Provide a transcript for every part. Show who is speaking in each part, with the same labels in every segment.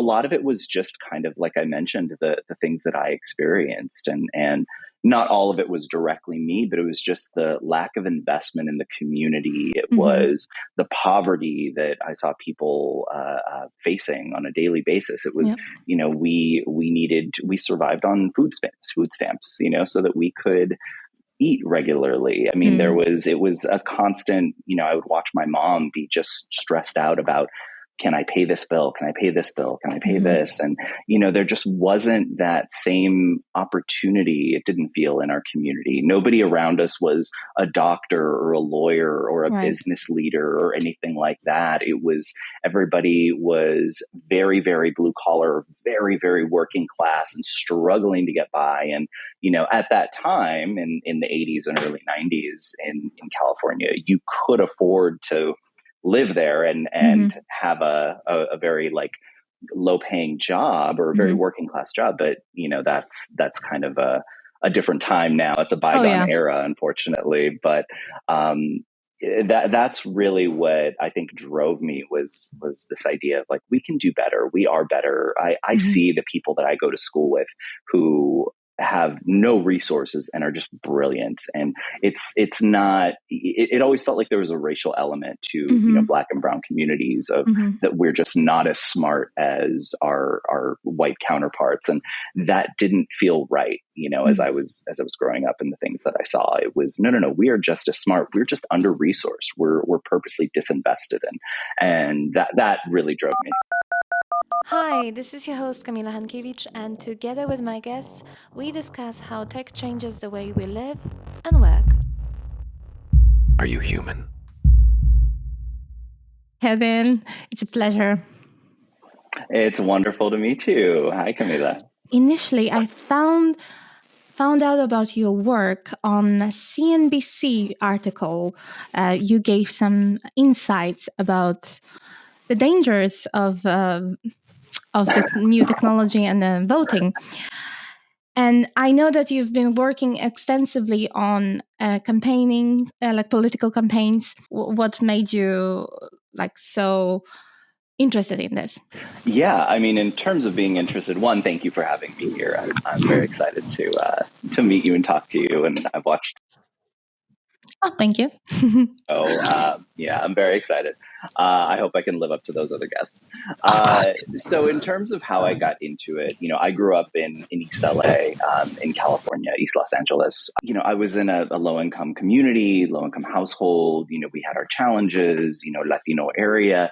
Speaker 1: lot of it was just kind of, like I mentioned, the things that I experienced, and not all of it was directly me, but it was just the lack of investment in the community. It was the poverty that I saw people facing on a daily basis. It was, we survived on food stamps, so that we could eat regularly. I mean, it was a constant, I would watch my mom be just stressed out about, can I pay this bill? Can I pay this bill? Can I pay this? And, there just wasn't that same opportunity. It didn't feel in our community. Nobody around us was a doctor or a lawyer or a business leader or anything like that. Everybody was very, very blue collar, very, very working class and struggling to get by. And, at that time in the 80s and early 90s in California, you could afford to live there and have a very low paying job or a very working class job. But, that's kind of a different time now. It's a bygone era, unfortunately. But that's really what I think drove me was this idea of we can do better. We are better. I see the people that I go to school with who have no resources and are just brilliant. And it's not, it always felt like there was a racial element to, Black and brown communities of that we're just not as smart as our white counterparts. And that didn't feel right, as I was growing up, and the things that I saw, it was, no, we are just as smart. We're just under resourced. We're purposely disinvested in. And that really drove me.
Speaker 2: Hi, this is your host Kamila Hankiewicz, and together with my guests, we discuss how tech changes the way we live and work.
Speaker 3: Are you human?
Speaker 4: Kevin, it's a pleasure.
Speaker 1: It's wonderful to meet you. Hi, Camila.
Speaker 4: Initially, I found out about your work on a CNBC article. You gave some insights about the dangers of the new technology and voting. And I know that you've been working extensively on campaigning, political campaigns. What made you so interested in this?
Speaker 1: Yeah, I mean, in terms of being interested, one, thank you for having me here. I'm very excited to meet you and talk to you. And I've watched.
Speaker 4: Oh, thank you.
Speaker 1: Yeah, I'm very excited. I hope I can live up to those other guests. So in terms of how I got into it, I grew up in East LA, in California, East Los Angeles. I was in a low-income community, low-income household. We had our challenges, Latino area.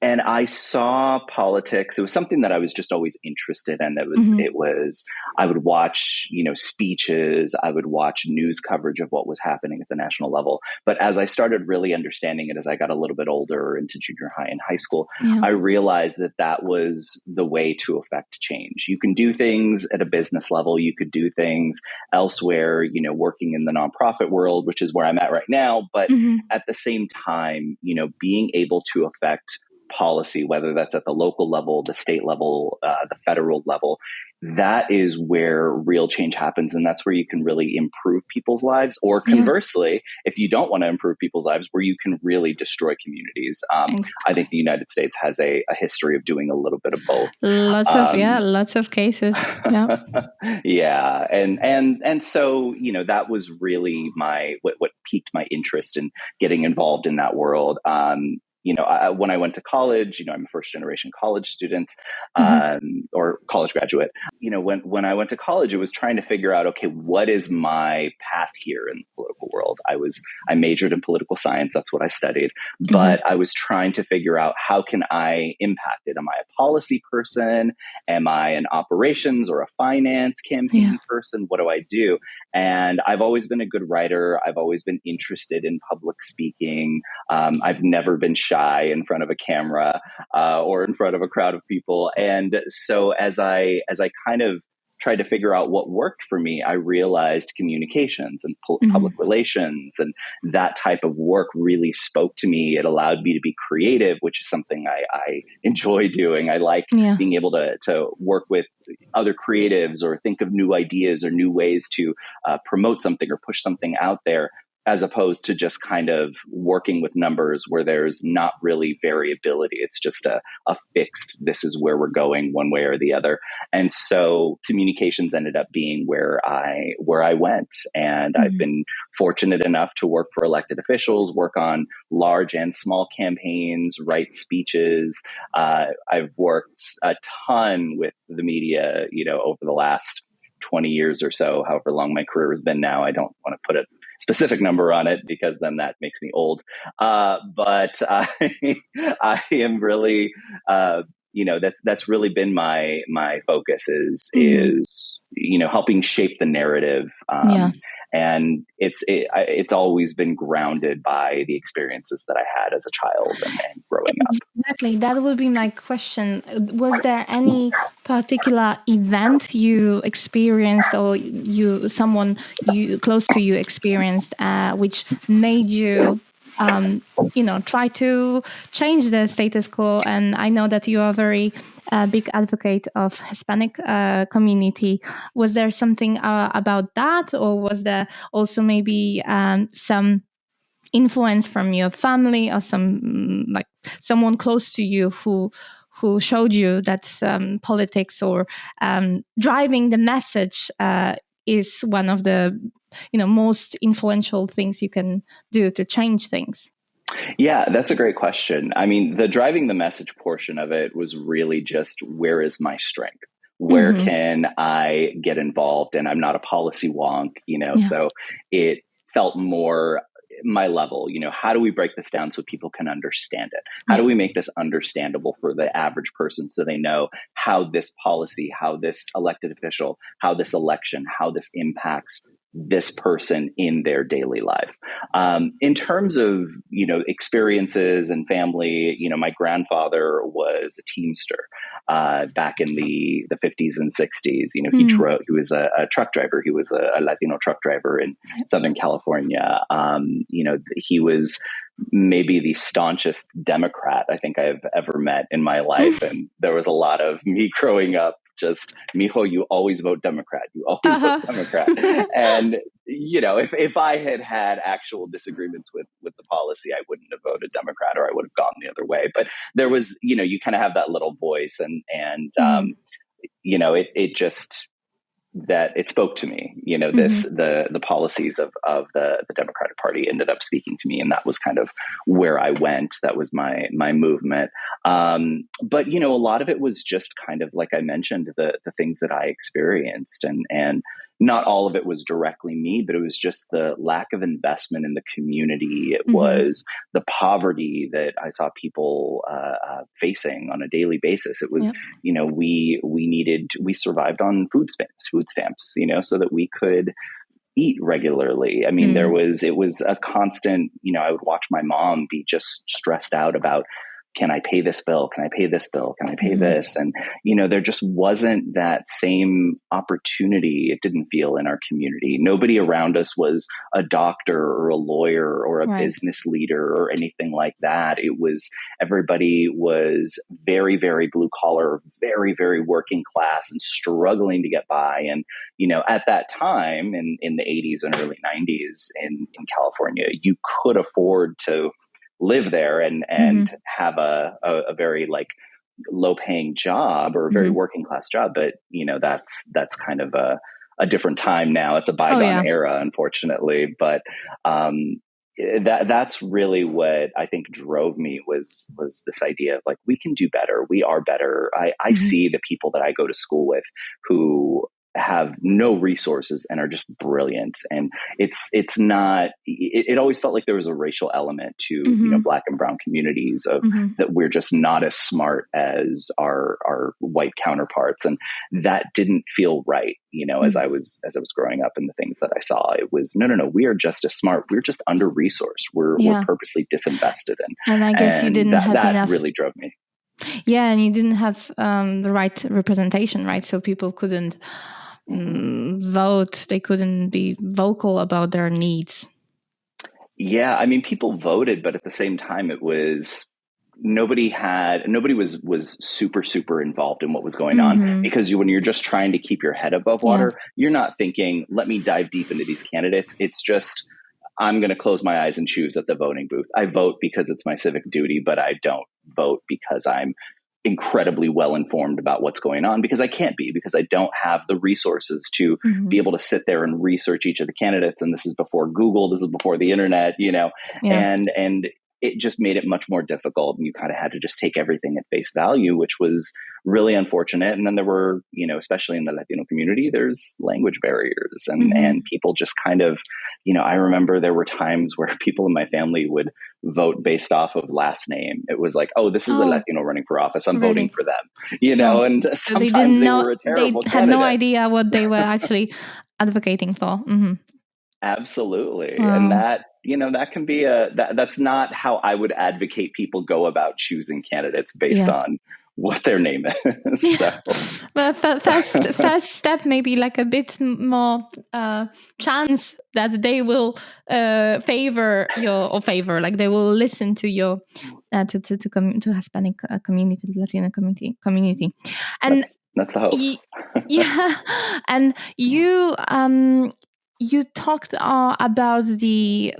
Speaker 1: And I saw politics. It was something that I was just always interested in. I would watch, speeches. I would watch news coverage of what was happening at the national level. But as I started really understanding it, as I got a little bit older into junior high and high school, I realized that was the way to affect change. You can do things at a business level. You could do things elsewhere, working in the nonprofit world, which is where I'm at right now. But at the same time, being able to affect policy, whether that's at the local level, the state level, the federal level, that is where real change happens. And that's where you can really improve people's lives. Or conversely, if you don't want to improve people's lives, where you can really destroy communities. I think the United States has a history of doing a little bit of both.
Speaker 4: Lots of cases. Yeah.
Speaker 1: Yeah. And so, that was really what piqued my interest in getting involved in that world. When I went to college, I'm a first generation college student, or college graduate. When I went to college, it was trying to figure out, okay, what is my path here in the political world? I majored in political science. That's what I studied, but I was trying to figure out, how can I impact it? Am I a policy person? Am I an operations or a finance campaign person? What do I do? And I've always been a good writer. I've always been interested in public speaking. I've never been shy in front of a camera or in front of a crowd of people. And so as I kind of tried to figure out what worked for me, I realized communications and public relations and that type of work really spoke to me. It allowed me to be creative, which is something I enjoy doing. I like being able to work with other creatives or think of new ideas or new ways to promote something or push something out there. as opposed to just kind of working with numbers where there's not really variability. It's just a fixed, this is where we're going one way or the other. And so communications ended up being where I went. And I've been fortunate enough to work for elected officials, work on large and small campaigns, write speeches. I've worked a ton with the media, over the last 20 years or so, however long my career has been now. I don't want to put a specific number on it because then that makes me old. But I am really, that's really been my focus is helping shape the narrative. And it's always been grounded by the experiences that I had as a child and growing up.
Speaker 4: Exactly. That would be my question. Was there any particular event you experienced or someone close to you experienced, which made you try to change the status quo? And I know that you are a very big advocate of Hispanic community. Was there something about that, or was there also maybe some influence from your family or someone close to you who showed you that politics or driving the message is one of the most influential things you can do to change things?
Speaker 1: Yeah, that's a great question. I mean, the driving the message portion of it was really just, where is my strength? Where can I get involved? And I'm not a policy wonk, so it felt more my level. How do we break this down so people can understand it? How do we make this understandable for the average person so they know how this policy, how this elected official, how this election, how this impacts this person in their daily life? In terms of, experiences and family, my grandfather was a teamster back in the 50s and 60s. He was a truck driver. He was a Latino truck driver in Southern California. He was maybe the staunchest Democrat I think I've ever met in my life. And there was a lot of me growing up, just, mijo, you always vote Democrat. You always vote Democrat. And, if I had actual disagreements with the policy, I wouldn't have voted Democrat, or I would have gone the other way. But there was, you kind of have that little voice and it just, that it spoke to me, the policies of the Democratic Party ended up speaking to me. And that was kind of where I went. That was my movement. But, a lot of it was just kind of, like I mentioned, the things that I experienced, and not all of it was directly me, but it was just the lack of investment in the community. It was the poverty that I saw people facing on a daily basis. It was, we survived on food stamps, so that we could eat regularly. I mean, it was a constant, I would watch my mom be just stressed out about, can I pay this bill? Can I pay this bill? Can I pay this? And, there just wasn't that same opportunity. It didn't feel in our community. Nobody around us was a doctor or a lawyer or a business leader or anything like that. It was, everybody was very, very blue collar, very, very working class and struggling to get by. And, at that time in the 80s and early 90s in California, you could afford to live there and have a very low paying job or a very working class job. But, that's kind of a different time now. It's a bygone era, unfortunately. But that's really what I think drove me was this idea of we can do better. We are better. I see the people that I go to school with who have no resources and are just brilliant. And it's not, it always felt like there was a racial element to, Black and brown communities of that we're just not as smart as our white counterparts. And that didn't feel right, as I was growing up, and the things that I saw, it was, no, we are just as smart. We're just under resourced. We're purposely disinvested.
Speaker 4: And I guess you didn't have
Speaker 1: that
Speaker 4: enough.
Speaker 1: Really drove me.
Speaker 4: Yeah. And you didn't have the right representation, right? So people couldn't vote. They couldn't be vocal about their needs.
Speaker 1: Yeah, I mean, people voted, but at the same time, it was nobody was super involved in what was going on, because when you're just trying to keep your head above water, you're not thinking, let me dive deep into these candidates. It's just, I'm going to close my eyes and choose at the voting booth. I vote because it's my civic duty, but I don't vote because I'm incredibly well informed about what's going on, because I can't be, because I don't have the resources to be able to sit there and research each of the candidates. And this is before Google, this is before the internet, and it just made it much more difficult. And you kind of had to just take everything at face value, which was really unfortunate. And then there were, especially in the Latino community, there's language barriers and people just kind of, I remember there were times where people in my family would vote based off of last name. It was like, oh, this is a Latino running for office, I'm voting for them, and
Speaker 4: So
Speaker 1: sometimes they were a terrible
Speaker 4: they had
Speaker 1: candidate.
Speaker 4: no idea what they were actually advocating for.
Speaker 1: Absolutely. And that, that can be that's not how I would advocate people go about choosing candidates based on what their name is. So.
Speaker 4: Well, first step, maybe like a bit more chance that they will favor like they will listen to your to Hispanic community, Latino community, and
Speaker 1: that's the hope.
Speaker 4: And you talked about the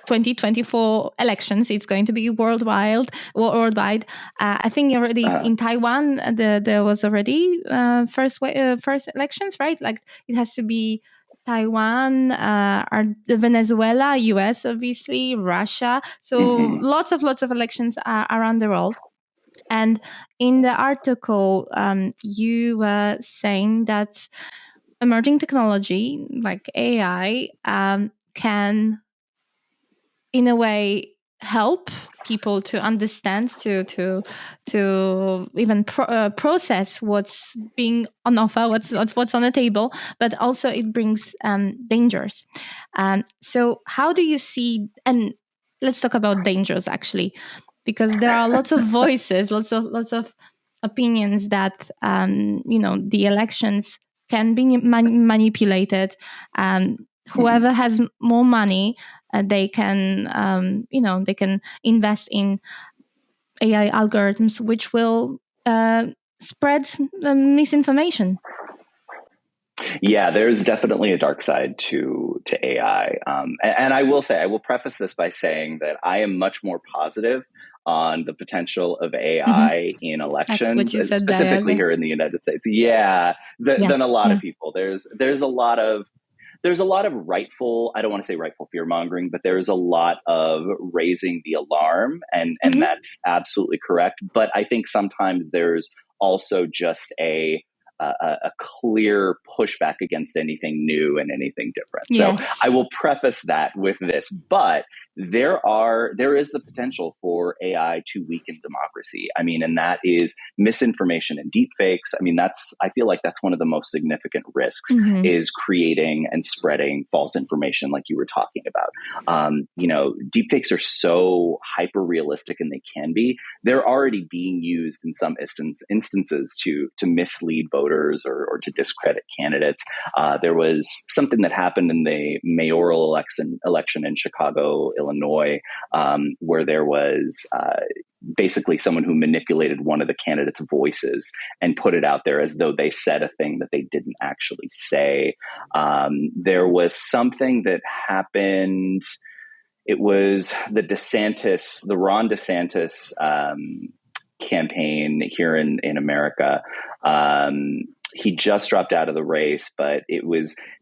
Speaker 4: 2024 elections. It's going to be worldwide. I think already in Taiwan, there was already first elections, right? Like it has to be Taiwan, Venezuela, US, obviously, Russia. So lots of elections around the world. And in the article, you were saying that emerging technology like AI can, in a way, help people to understand, to even process what's being on offer, what's on the table, but also it brings dangers. So how do you see? And let's talk about dangers actually, because there are lots of voices, lots of opinions that the elections can be manipulated. Whoever has more money, they can they can invest in AI algorithms which will spread misinformation.
Speaker 1: Yeah, there's definitely a dark side to AI. And I will say, I will preface this by saying that I am much more positive on the potential of AI in elections, specifically here in the United States. Than a lot of people. There's a lot of rightful, I don't want to say rightful fear mongering, but there's a lot of raising the alarm, and that's absolutely correct. But I think sometimes there's also just a clear pushback against anything new and anything different. So I will preface that with this, but there is the potential for AI to weaken democracy. I mean, and that is misinformation and deepfakes. I mean, I feel like that's one of the most significant risks, is creating and spreading false information like you were talking about. Deepfakes are so hyper realistic, and they can be. They're already being used in some instances to mislead voters or to discredit candidates. There was something that happened in the mayoral election in Chicago, Illinois, where there was basically someone who manipulated one of the candidates' voices and put it out there as though they said a thing that they didn't actually say. There was something that happened. It was the Ron DeSantis campaign here in America. He just dropped out of the race, but it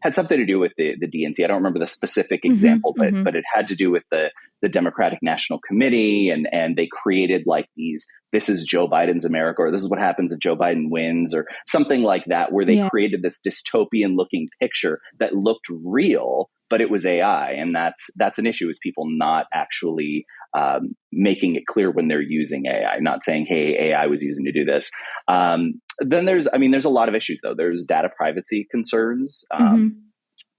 Speaker 1: had something to do with the DNC. I don't remember the specific example, but it had to do with the Democratic National Committee, and they created like this is Joe Biden's America, or this is what happens if Joe Biden wins, or something like that, where they created this dystopian looking picture that looked real, but it was AI. And that's an issue, is people not actually making it clear when they're using AI, not saying, hey, AI was using to do this. Then there's a lot of issues, though. There's data privacy concerns.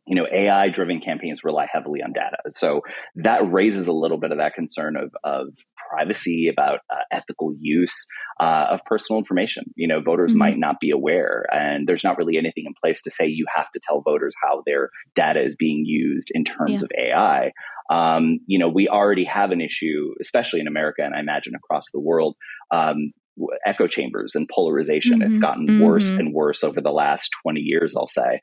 Speaker 1: AI-driven campaigns rely heavily on data. So that raises a little bit of that concern of privacy, about ethical use of personal information. Voters might not be aware, and there's not really anything in place to say you have to tell voters how their data is being used in terms of AI. We already have an issue, especially in America, and I imagine across the world, echo chambers and polarization. It's gotten worse and worse over the last 20 years, I'll say.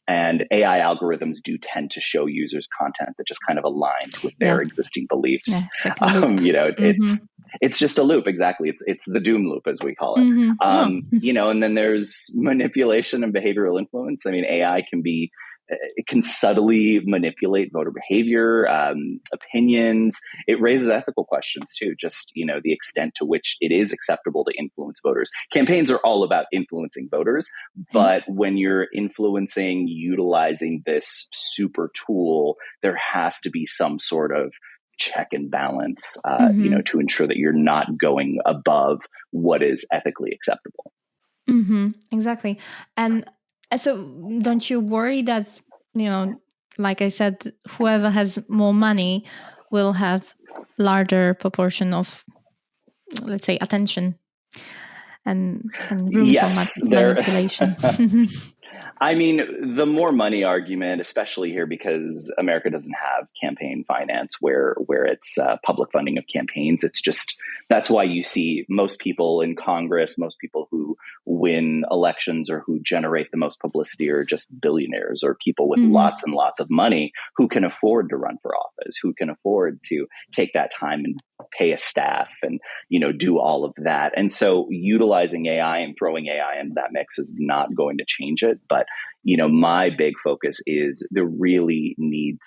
Speaker 1: And AI algorithms do tend to show users content that just kind of aligns with their existing beliefs.
Speaker 4: It's like a loop.
Speaker 1: It's just a loop. Exactly. It's the doom loop, as we call it. And then there's manipulation and behavioral influence. I mean, AI it can subtly manipulate voter behavior, opinions. It raises ethical questions too, just, the extent to which it is acceptable to influence voters. Campaigns are all about influencing voters, but when you're utilizing this super tool, there has to be some sort of check and balance, to ensure that you're not going above what is ethically acceptable.
Speaker 4: Exactly. And so don't you worry that, like I said, whoever has more money will have larger proportion of, let's say, attention and room for manipulation?
Speaker 1: I mean, the more money argument, especially here because America doesn't have campaign finance where it's public funding of campaigns. It's just, that's why you see most people in Congress, most people who win elections or who generate the most publicity are just billionaires or people with lots and lots of money who can afford to run for office, who can afford to take that time and pay a staff and, do all of that. And so utilizing AI and throwing AI into that mix is not going to change it. But, my big focus is we really need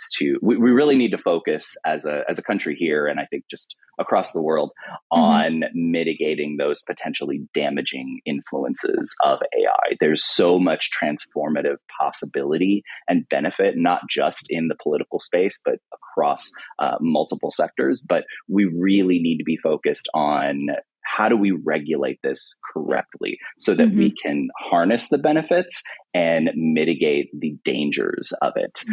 Speaker 1: to focus as a country here, and I think just across the world, on mitigating those potentially damaging influences of AI. There's so much transformative possibility and benefit, not just in the political space, but across multiple sectors. But we really need to be focused on how do we regulate this correctly so that we can harness the benefits and mitigate the dangers of it.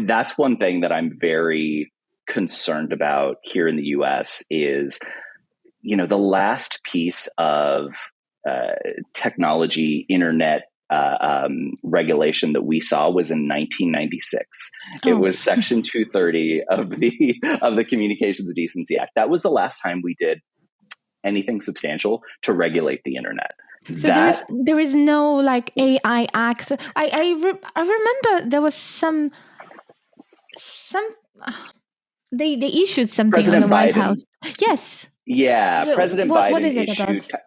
Speaker 1: That's one thing that I'm very concerned about here in the US is, the last piece of technology, internet regulation that we saw was in 1996. It was Section 230 of the Communications Decency Act. That was the last time we did anything substantial to regulate the internet.
Speaker 4: So there is no like AI Act. I remember there was some they issued something
Speaker 1: President
Speaker 4: on the White
Speaker 1: Biden.
Speaker 4: House. Yes.
Speaker 1: Yeah,
Speaker 4: So
Speaker 1: President Biden
Speaker 4: what is it
Speaker 1: issued.
Speaker 4: about?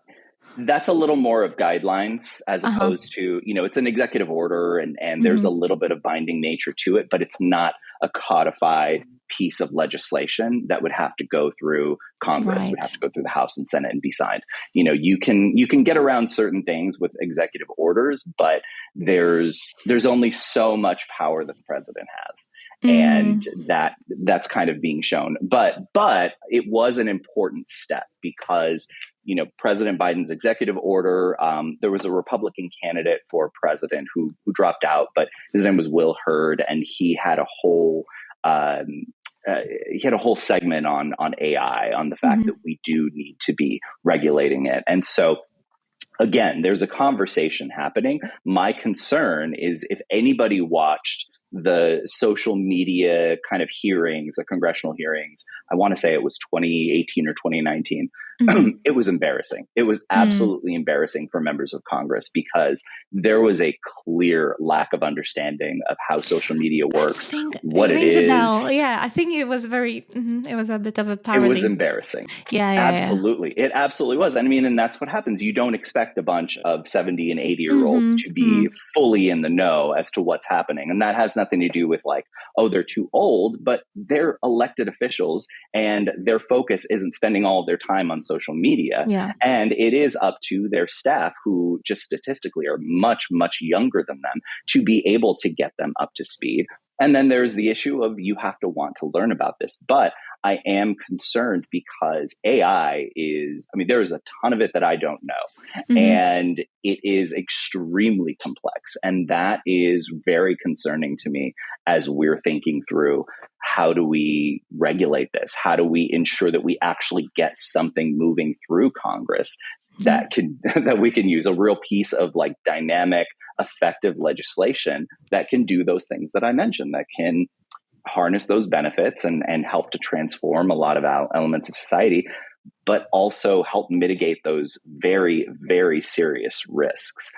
Speaker 1: That's a little more of guidelines as opposed to, it's an executive order and there's a little bit of binding nature to it, but it's not a codified piece of legislation that would have to go through Congress, would have to go through the House and Senate and be signed. You can get around certain things with executive orders, but there's only so much power that the president has. And that's kind of being shown. But it was an important step because, President Biden's executive order, there was a Republican candidate for president who dropped out, but his name was Will Hurd, and he had a whole segment on AI, on the fact that we do need to be regulating it. And so, again, there's a conversation happening. My concern is if anybody watched the social media kind of hearings, the congressional hearings, I want to say it was 2018 or 2019. It was embarrassing. It was absolutely embarrassing for members of Congress because there was a clear lack of understanding of how social media works, what it is.
Speaker 4: Yeah, I think it was it was a bit of a parody.
Speaker 1: It was embarrassing. Absolutely. It absolutely was. I mean, and that's what happens. You don't expect a bunch of 70 and 80-year-olds to be fully in the know as to what's happening. And that has nothing to do with like, oh, they're too old, but they're elected officials and their focus isn't spending all of their time on social media. And it is up to their staff, who just statistically are much, much younger than them, to be able to get them up to speed. And then there's the issue of you have to want to learn about this. But I am concerned because AI there is a ton of it that I don't know. And it is extremely complex. And that is very concerning to me as we're thinking through how do we regulate this? How do we ensure that we actually get something moving through Congress that we can use, a real piece of like dynamic, effective legislation that can do those things that I mentioned, that can harness those benefits and help to transform a lot of elements of society, but also help mitigate those very, very serious risks.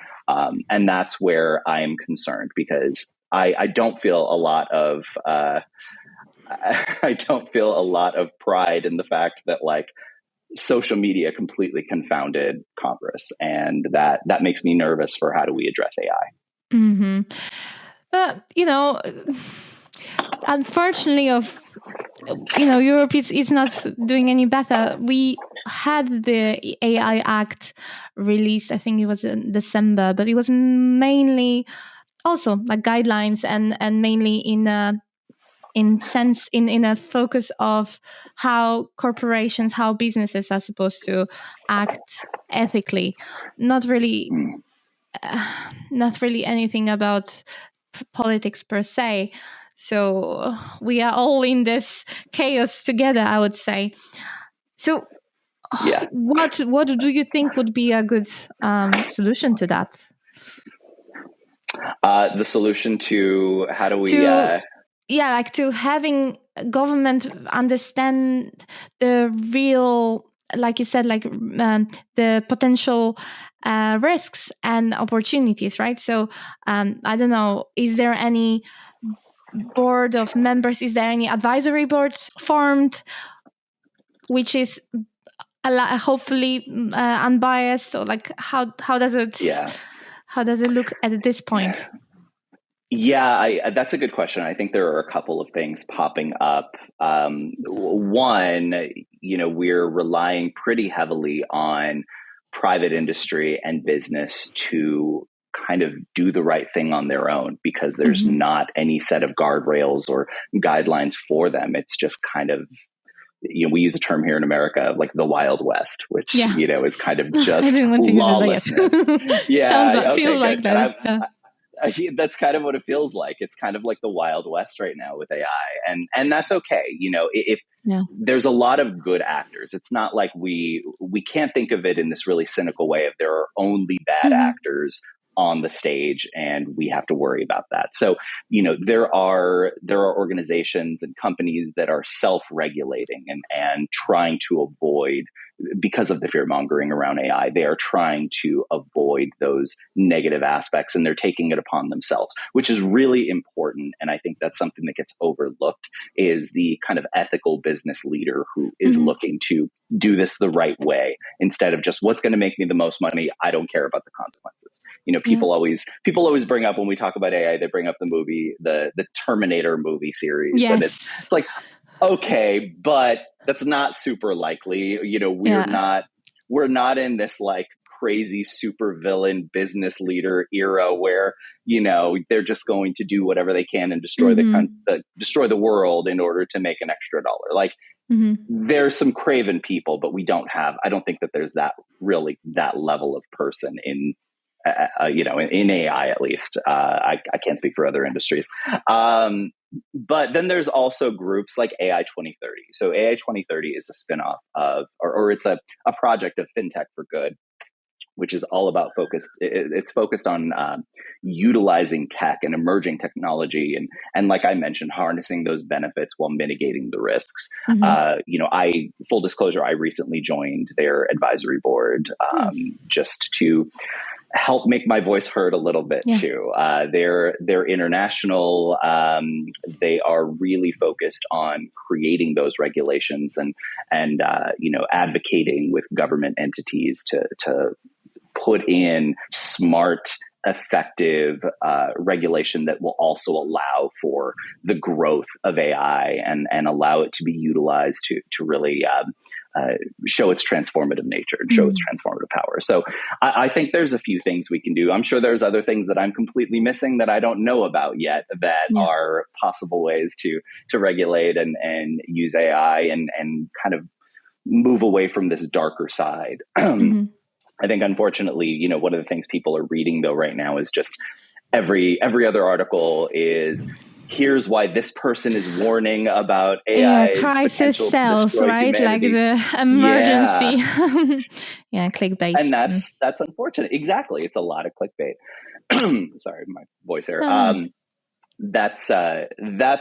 Speaker 1: And that's where I am concerned, because I don't feel a lot of I don't feel a lot of pride in the fact that like social media completely confounded Congress, and that makes me nervous for how do we address AI.
Speaker 4: Mm-hmm. But unfortunately, Europe is not doing any better. We had the AI Act released, I think it was in December, but it was mainly also like guidelines and mainly in a focus of how corporations, how businesses are supposed to act ethically, not really not really anything about politics per se. So we are all in this chaos together, I would say. So
Speaker 1: Yeah.
Speaker 4: what do you think would be a good solution to that?
Speaker 1: The solution to how do we
Speaker 4: to having government understand the real, like you said, like the potential risks and opportunities, right? So I don't know, is there any board of members, is there any advisory boards formed which is hopefully unbiased, or like how does it look at this point?
Speaker 1: Yeah, that's a good question. I think there are a couple of things popping up. One, we're relying pretty heavily on private industry and business to kind of do the right thing on their own, because there's not any set of guardrails or guidelines for them. It's just kind of, we use a term here in America like the Wild West, which is kind of just lawlessness.
Speaker 4: Feels like that.
Speaker 1: That's kind of what it feels like. It's kind of like the Wild West right now with AI, and that's okay. If there's a lot of good actors, it's not like we can't think of it in this really cynical way of there are only bad actors on the stage and we have to worry about that. So, there are organizations and companies that are self-regulating and trying to avoid, because of the fear mongering around AI, they are trying to avoid those negative aspects, and they're taking it upon themselves, which is really important. And I think that's something that gets overlooked, is the kind of ethical business leader who is looking to do this the right way, instead of just what's going to make me the most money. I don't care about the consequences. People always bring up, when we talk about AI, they bring up the movie, the Terminator movie series.
Speaker 4: Yes.
Speaker 1: And it's like, okay, but that's not super likely. We're not in this like crazy super villain business leader era where, they're just going to do whatever they can and destroy destroy the world in order to make an extra dollar. Like, there's some craven people, but I don't think that there's that level of person in in AI, at least. I can't speak for other industries. But then there's also groups like AI 2030. So AI 2030 is a spinoff of, or it's a project of FinTech for Good, which is all about it's focused on utilizing tech and emerging technology, and like I mentioned, harnessing those benefits while mitigating the risks. Full disclosure, I recently joined their advisory board just to help make my voice heard a little bit too. They're international. They are really focused on creating those regulations and advocating with government entities to put in smart, effective regulation that will also allow for the growth of AI and allow it to be utilized to really show its transformative nature and show its transformative power. So I think there's a few things we can do. I'm sure there's other things that I'm completely missing that I don't know about yet that are possible ways to regulate and use AI and kind of move away from this darker side. I think, unfortunately, one of the things people are reading though right now is just every other article is, here's why this person is warning about AI's
Speaker 4: crisis
Speaker 1: potential
Speaker 4: cells,
Speaker 1: to destroy
Speaker 4: right?
Speaker 1: humanity.
Speaker 4: Like the emergency. Clickbait.
Speaker 1: And that's unfortunate. Exactly. It's a lot of clickbait. Sorry, my voice here. That's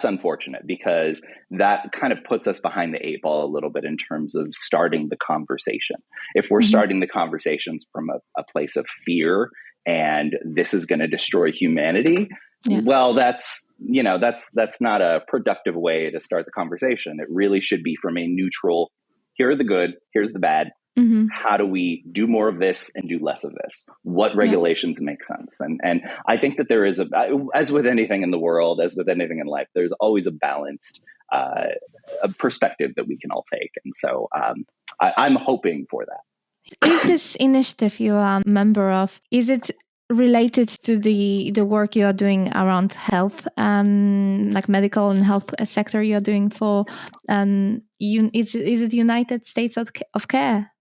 Speaker 1: unfortunate, because that kind of puts us behind the eight ball a little bit in terms of starting the conversation. If we're starting the conversations from a place of fear and this is going to destroy humanity.
Speaker 4: Yeah.
Speaker 1: Well, that's not a productive way to start the conversation. It really should be from a neutral, here are the good, here's the bad.
Speaker 4: Mm-hmm.
Speaker 1: How do we do more of this and do less of this? What regulations make sense? And I think that there is as with anything in the world, as with anything in life, there's always a balanced a perspective that we can all take. And so I'm hoping for that.
Speaker 4: Is this initiative you are a member of, is it related to the work you are doing around health, like medical and health sector you're doing for, is it United States of Care?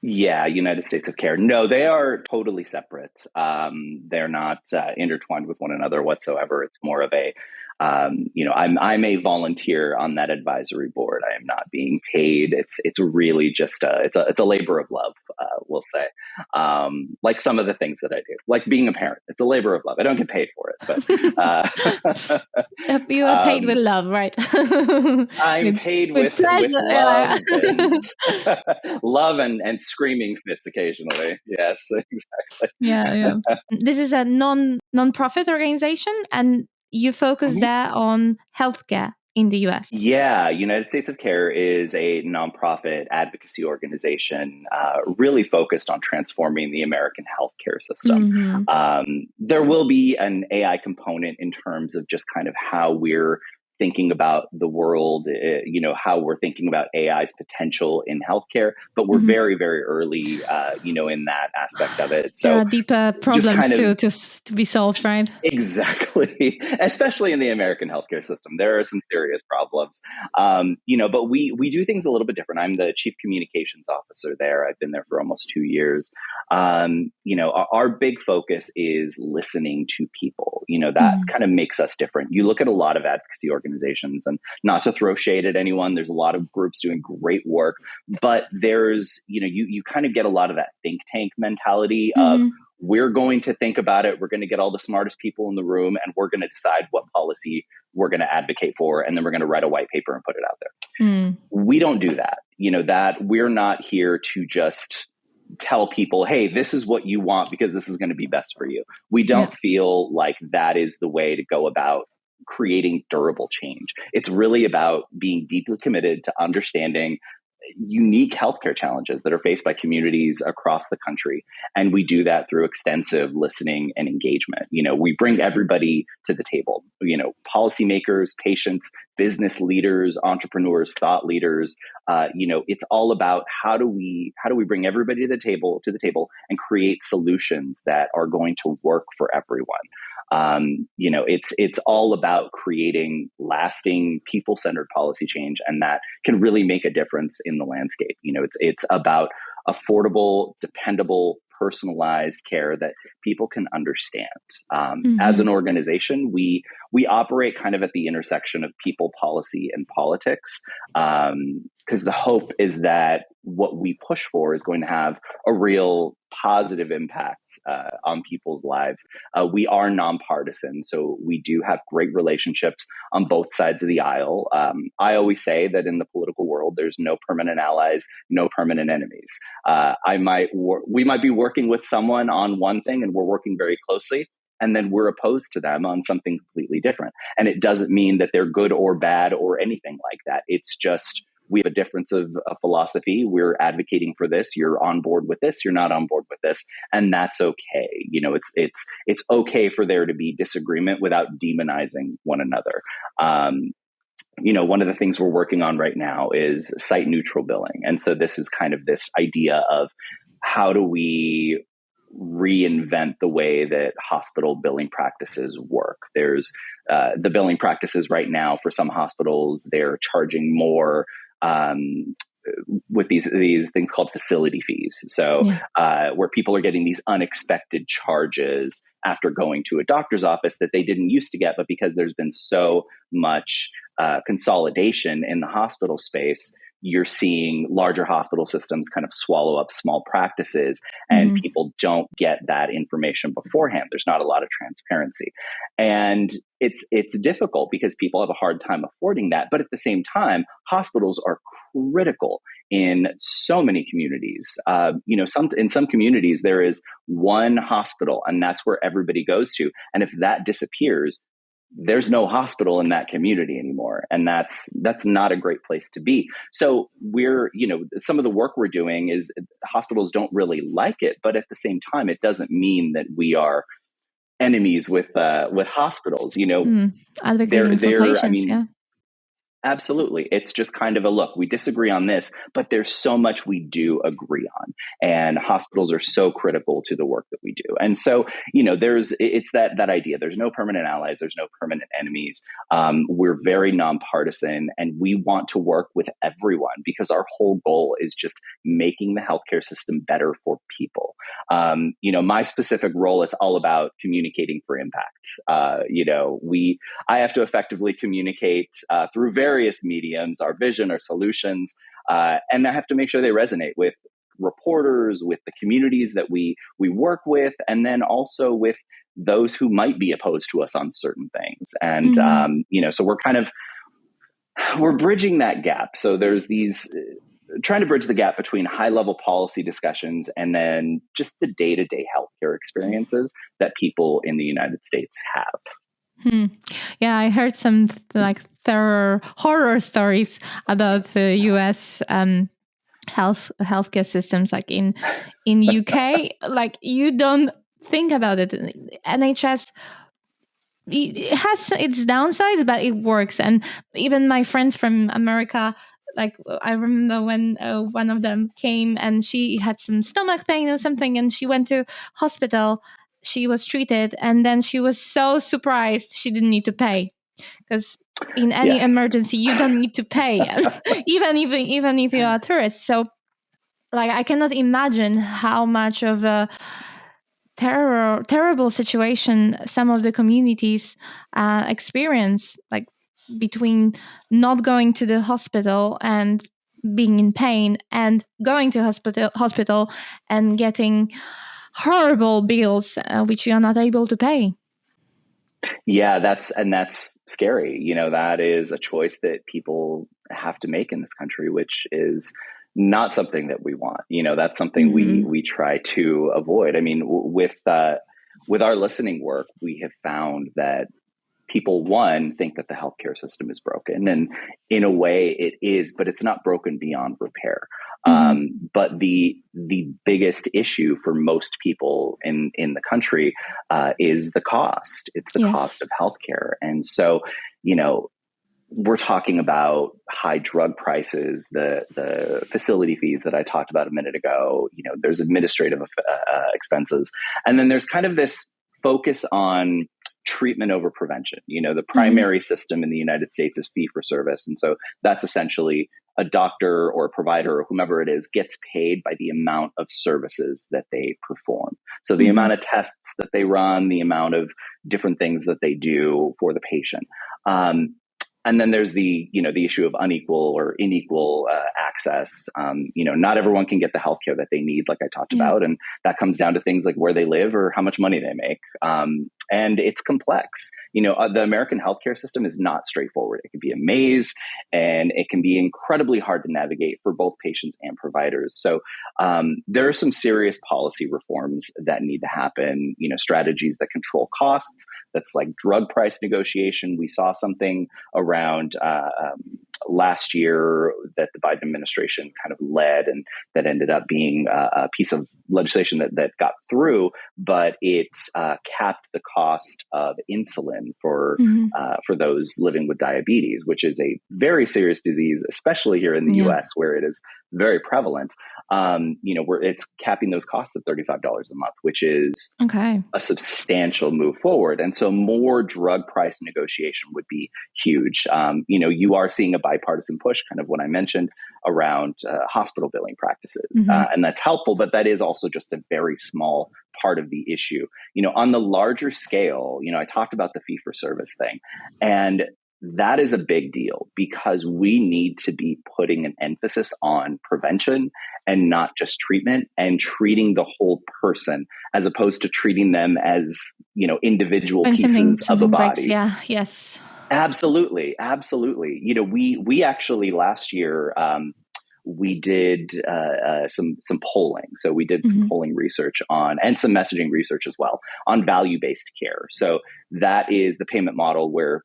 Speaker 1: Yeah, United States of Care. No, they are totally separate. They're not intertwined with one another whatsoever. It's more of a, I'm a volunteer on that advisory board. I am not being paid. It's really just it's a labor of love. We'll say, like some of the things that I do, like being a parent. It's a labor of love. I don't get paid for it, but
Speaker 4: you are paid with love, right?
Speaker 1: I'm paid with love, and love and screaming fits occasionally. Yes, exactly.
Speaker 4: Yeah. This is a non-profit organization, and you focus there on healthcare in the US.
Speaker 1: Yeah, United States of Care is a nonprofit advocacy organization really focused on transforming the American healthcare system.
Speaker 4: Mm-hmm.
Speaker 1: There will be an AI component in terms of just kind of how we're thinking about the world, how we're thinking about AI's potential in healthcare, but we're very, very early, in that aspect of it. So
Speaker 4: there are deeper problems to be solved, right?
Speaker 1: Exactly. Especially in the American healthcare system, there are some serious problems. But we do things a little bit different. I'm the chief communications officer there. I've been there for almost 2 years. Our big focus is listening to people. That kind of makes us different. You look at a lot of advocacy organizations, and not to throw shade at anyone, there's a lot of groups doing great work, but there's, you kind of get a lot of that think tank mentality of, we're going to think about it. We're going to get all the smartest people in the room, and we're going to decide what policy we're going to advocate for. And then we're going to write a white paper and put it out there. We don't do that. That we're not here to just tell people, hey, this is what you want because this is going to be best for you. We don't feel like that is the way to go about creating durable change. It's really about being deeply committed to understanding unique healthcare challenges that are faced by communities across the country. And we do that through extensive listening and engagement. We bring everybody to the table, policymakers, patients, business leaders, entrepreneurs, thought leaders. It's all about how do we bring everybody to the table and create solutions that are going to work for everyone. It's all about creating lasting people-centered policy change, and that can really make a difference in the landscape. It's about affordable, dependable, personalized care that people can understand. As an organization, we operate kind of at the intersection of people, policy, and politics, because the hope is that what we push for is going to have a real positive impact on people's lives. We are nonpartisan, so we do have great relationships on both sides of the aisle. I always say that in the political world, there's no permanent allies, no permanent enemies. We might be working with someone on one thing, and we're working very closely, and then we're opposed to them on something completely different. And it doesn't mean that they're good or bad or anything like that. It's just, we have a difference of philosophy. We're advocating for this. You're on board with this. You're not on board with this. And that's okay. It's okay for there to be disagreement without demonizing one another. One of the things we're working on right now is site neutral billing. And so this is kind of this idea of, how do we reinvent the way that hospital billing practices work? There's the billing practices right now for some hospitals, they're charging more with these things called facility fees. So where people are getting these unexpected charges after going to a doctor's office that they didn't used to get, but because there's been so much consolidation in the hospital space, you're seeing larger hospital systems kind of swallow up small practices, and people don't get that information beforehand. There's not a lot of transparency. And it's difficult because people have a hard time affording that. But at the same time, hospitals are critical in so many communities. In some communities, there is one hospital, and that's where everybody goes to. And if that disappears, there's no hospital in that community anymore. And that's not a great place to be. So some of the work we're doing is hospitals don't really like it, but at the same time, it doesn't mean that we are enemies with hospitals.
Speaker 4: Advocating for patients, yeah.
Speaker 1: Absolutely. It's just kind of a look, we disagree on this, but there's so much we do agree on. And hospitals are so critical to the work that we do. And so, it's that idea. There's no permanent allies. There's no permanent enemies. We're very nonpartisan, and we want to work with everyone because our whole goal is just making the healthcare system better for people. My specific role, it's all about communicating for impact. I have to effectively communicate through various mediums, our vision, our solutions, and I have to make sure they resonate with reporters, with the communities that we work with, and then also with those who might be opposed to us on certain things. And, so we're bridging that gap. So there's trying to bridge the gap between high level policy discussions and then just the day-to-day healthcare experiences that people in the United States have.
Speaker 4: Yeah, I heard some horror stories about the U.S. Healthcare systems, like in UK. Like, you don't think about it. NHS, it has its downsides, but it works. And even my friends from America, like, I remember when one of them came and she had some stomach pain or something, and she went to hospital. She was treated, and then she was so surprised she didn't need to pay, because in any emergency you don't need to pay, even if you are a tourist. So, like, I cannot imagine how much of a terrible situation some of the communities experience, like, between not going to the hospital and being in pain, and going to hospital and getting horrible bills which you are not able to pay.
Speaker 1: Yeah, that's scary. That is a choice that people have to make in this country, which is not something that we want. That's something we try to avoid. I mean, with our listening work, we have found that people, one, think that the healthcare system is broken, and in a way it is, but it's not broken beyond repair. But the biggest issue for most people in the country is the cost. It's the cost of healthcare. And so, we're talking about high drug prices, the facility fees that I talked about a minute ago. There's administrative expenses, and then there's kind of this focus on treatment over prevention. The primary system in the United States is fee for service. And so that's essentially a doctor or a provider or whomever it is gets paid by the amount of services that they perform. So the amount of tests that they run, the amount of different things that they do for the patient. And then there's the issue of unequal or unequal access. Not everyone can get the healthcare that they need, like I talked about. And that comes down to things like where they live or how much money they make. And it's complex. The American healthcare system is not straightforward. It can be a maze, and it can be incredibly hard to navigate for both patients and providers. So there are some serious policy reforms that need to happen, strategies that control costs. That's like drug price negotiation. We saw something around last year that the Biden administration kind of led, and that ended up being a piece of legislation that got through, but it capped the cost of insulin for those living with diabetes, which is a very serious disease, especially here in the U.S., where it is very prevalent. Where it's capping those costs at $35 a month, which is a substantial move forward. And so more drug price negotiation would be huge. You are seeing a bipartisan push, kind of what I mentioned around hospital billing practices. And that's helpful, but that is also just a very small part of the issue. On the larger scale, I talked about the fee for service thing, and that is a big deal because we need to be putting an emphasis on prevention and not just treatment, and treating the whole person as opposed to treating them as, individual pieces of a body.
Speaker 4: Yes.
Speaker 1: Absolutely. We actually last year, we did some polling. So we did some polling research on, and some messaging research as well, on value-based care. So that is the payment model where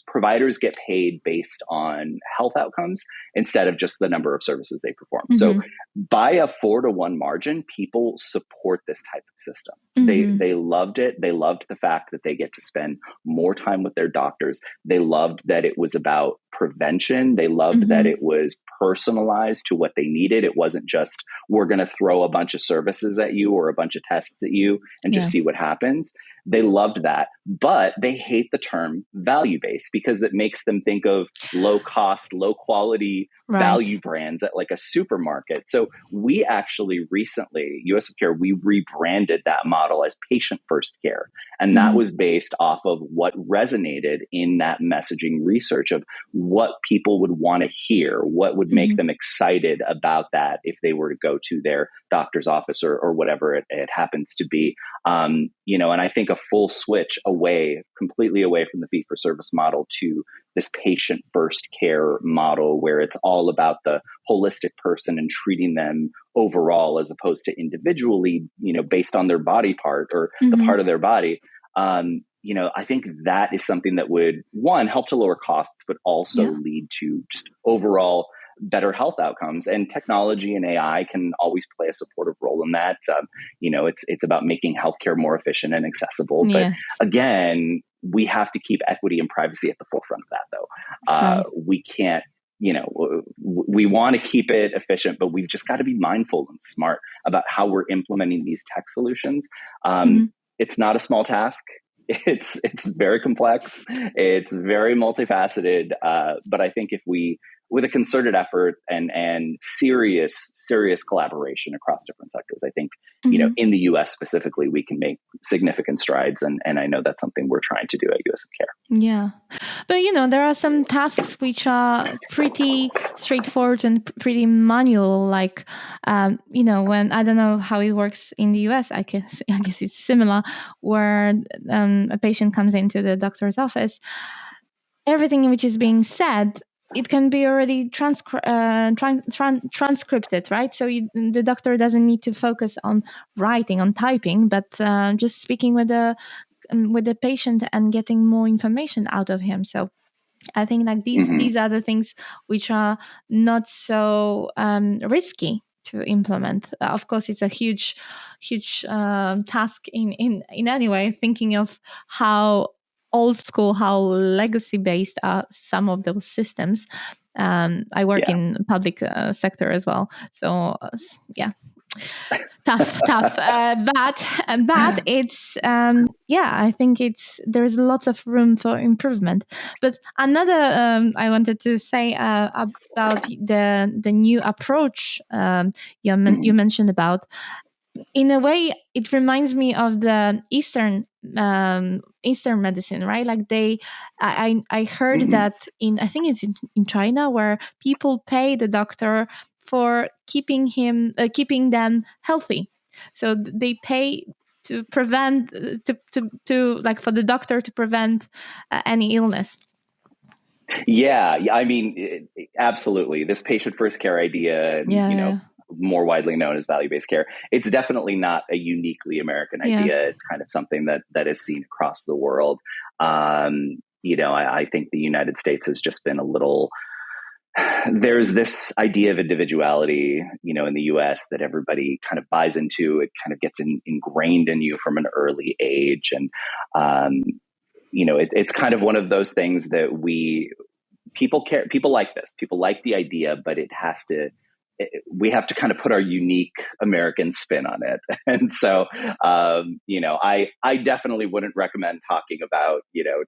Speaker 1: providers get paid based on health outcomes instead of just the number of services they perform. So by a 4-to-1 margin, people support this type of system. They loved it. They loved the fact that they get to spend more time with their doctors. They loved that it was about prevention. They loved that it was personalized to what they needed. It wasn't just, we're going to throw a bunch of services at you or a bunch of tests at you and just see what happens. They loved that, but they hate the term value-based because it makes them think of low cost, low quality value brands at like a supermarket. So we actually recently, US of Care, we rebranded that model as patient first care. And that was based off of what resonated in that messaging research of what people would want to hear, what would make them excited about that if they were to go to their doctor's office or whatever it happens to be. And I think a full switch completely away from the fee for service model to this patient first care model where it's all about the holistic person and treating them overall as opposed to individually, based on their body part or the part of their body. I think that is something that would, one, help to lower costs, but also lead to just overall better health outcomes. And technology and AI can always play a supportive role in that. It's about making healthcare more efficient and accessible. But again, we have to keep equity and privacy at the forefront of that, though. We can't, we want to keep it efficient, but we've just got to be mindful and smart about how we're implementing these tech solutions. It's not a small task. It's very complex. It's very multifaceted. But I think if we, with a concerted effort and serious collaboration across different sectors, I think, in the US specifically, we can make significant strides. And I know that's something we're trying to do at US of Care.
Speaker 4: Yeah. But, there are some tasks which are pretty straightforward and pretty manual, like, when, I don't know how it works in the US, I guess it's similar, where a patient comes into the doctor's office, everything which is being said, it can be already transcripted, right? So the doctor doesn't need to focus on writing, on typing, but just speaking with the patient and getting more information out of him. So I think like these are the things which are not so risky to implement. Of course, it's a huge task in any way, thinking of how old school, how legacy based are some of those systems. I work in public sector as well, so tough. But it's I think there's lots of room for improvement. But another I wanted to say about the new approach you mentioned about. In a way, it reminds me of the Eastern medicine, right? Like I heard that I think it's in China, where people pay the doctor for keeping them healthy. So they pay to prevent to like for the doctor to prevent any illness.
Speaker 1: Yeah, I mean, absolutely. This patient first care idea, more widely known as value-based care, it's definitely not a uniquely American idea. It's kind of something that is seen across the world. I think the United States has just been a little, there's this idea of individuality, in the US that everybody kind of buys into. It kind of gets ingrained in you from an early age. And, it's kind of one of those things that people like this. People like the idea, but we have to kind of put our unique American spin on it. And so, I definitely wouldn't recommend talking about,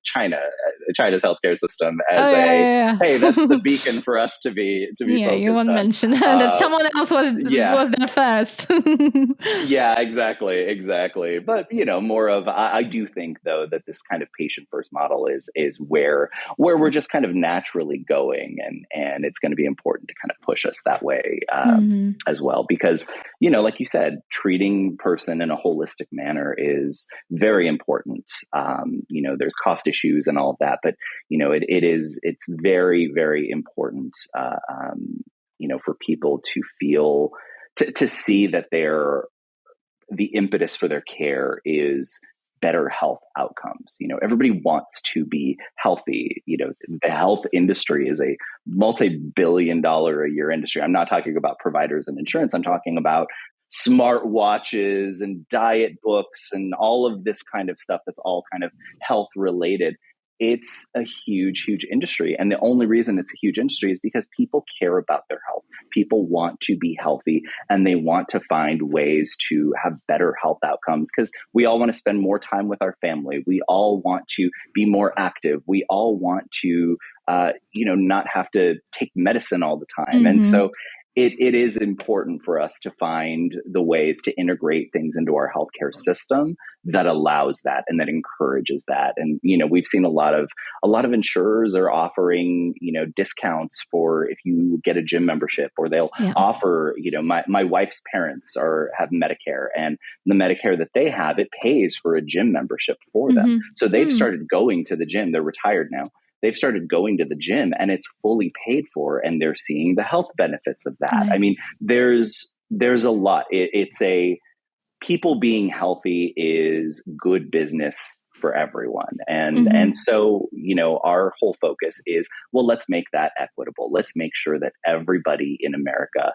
Speaker 1: China's healthcare system as hey, that's the beacon for us to be focused
Speaker 4: you won't
Speaker 1: on.
Speaker 4: mention that someone else was there first.
Speaker 1: Yeah, exactly. But, more of, I do think though, that this kind of patient first model is where we're just kind of naturally going. And it's going to be important to kind of push us that way. As well, because, like you said, treating person in a holistic manner is very important. There's cost issues and all of that, but, it's very, very important for people to feel, to see that the impetus for their care is better health outcomes. Everybody wants to be healthy. The health industry is a multi-billion-dollar a year industry. I'm not talking about providers and insurance. I'm talking about smart watches and diet books and all of this kind of stuff that's all kind of health related. It's a huge, huge industry. And the only reason it's a huge industry is because people care about their health. People want to be healthy and they want to find ways to have better health outcomes because we all want to spend more time with our family. We all want to be more active. We all want to, not have to take medicine all the time. And so it is important for us to find the ways to integrate things into our healthcare system that allows that and that encourages that. And, we've seen a lot of insurers are offering, discounts for if you get a gym membership, or they'll offer, my wife's parents have Medicare, and the Medicare that they have, it pays for a gym membership for them. So they've started going to the gym. They're retired now. They've started going to the gym and it's fully paid for, and they're seeing the health benefits of that. Nice. I mean, there's a lot. It's people being healthy is good business for everyone. And so, our whole focus is, well, let's make that equitable. Let's make sure that everybody in America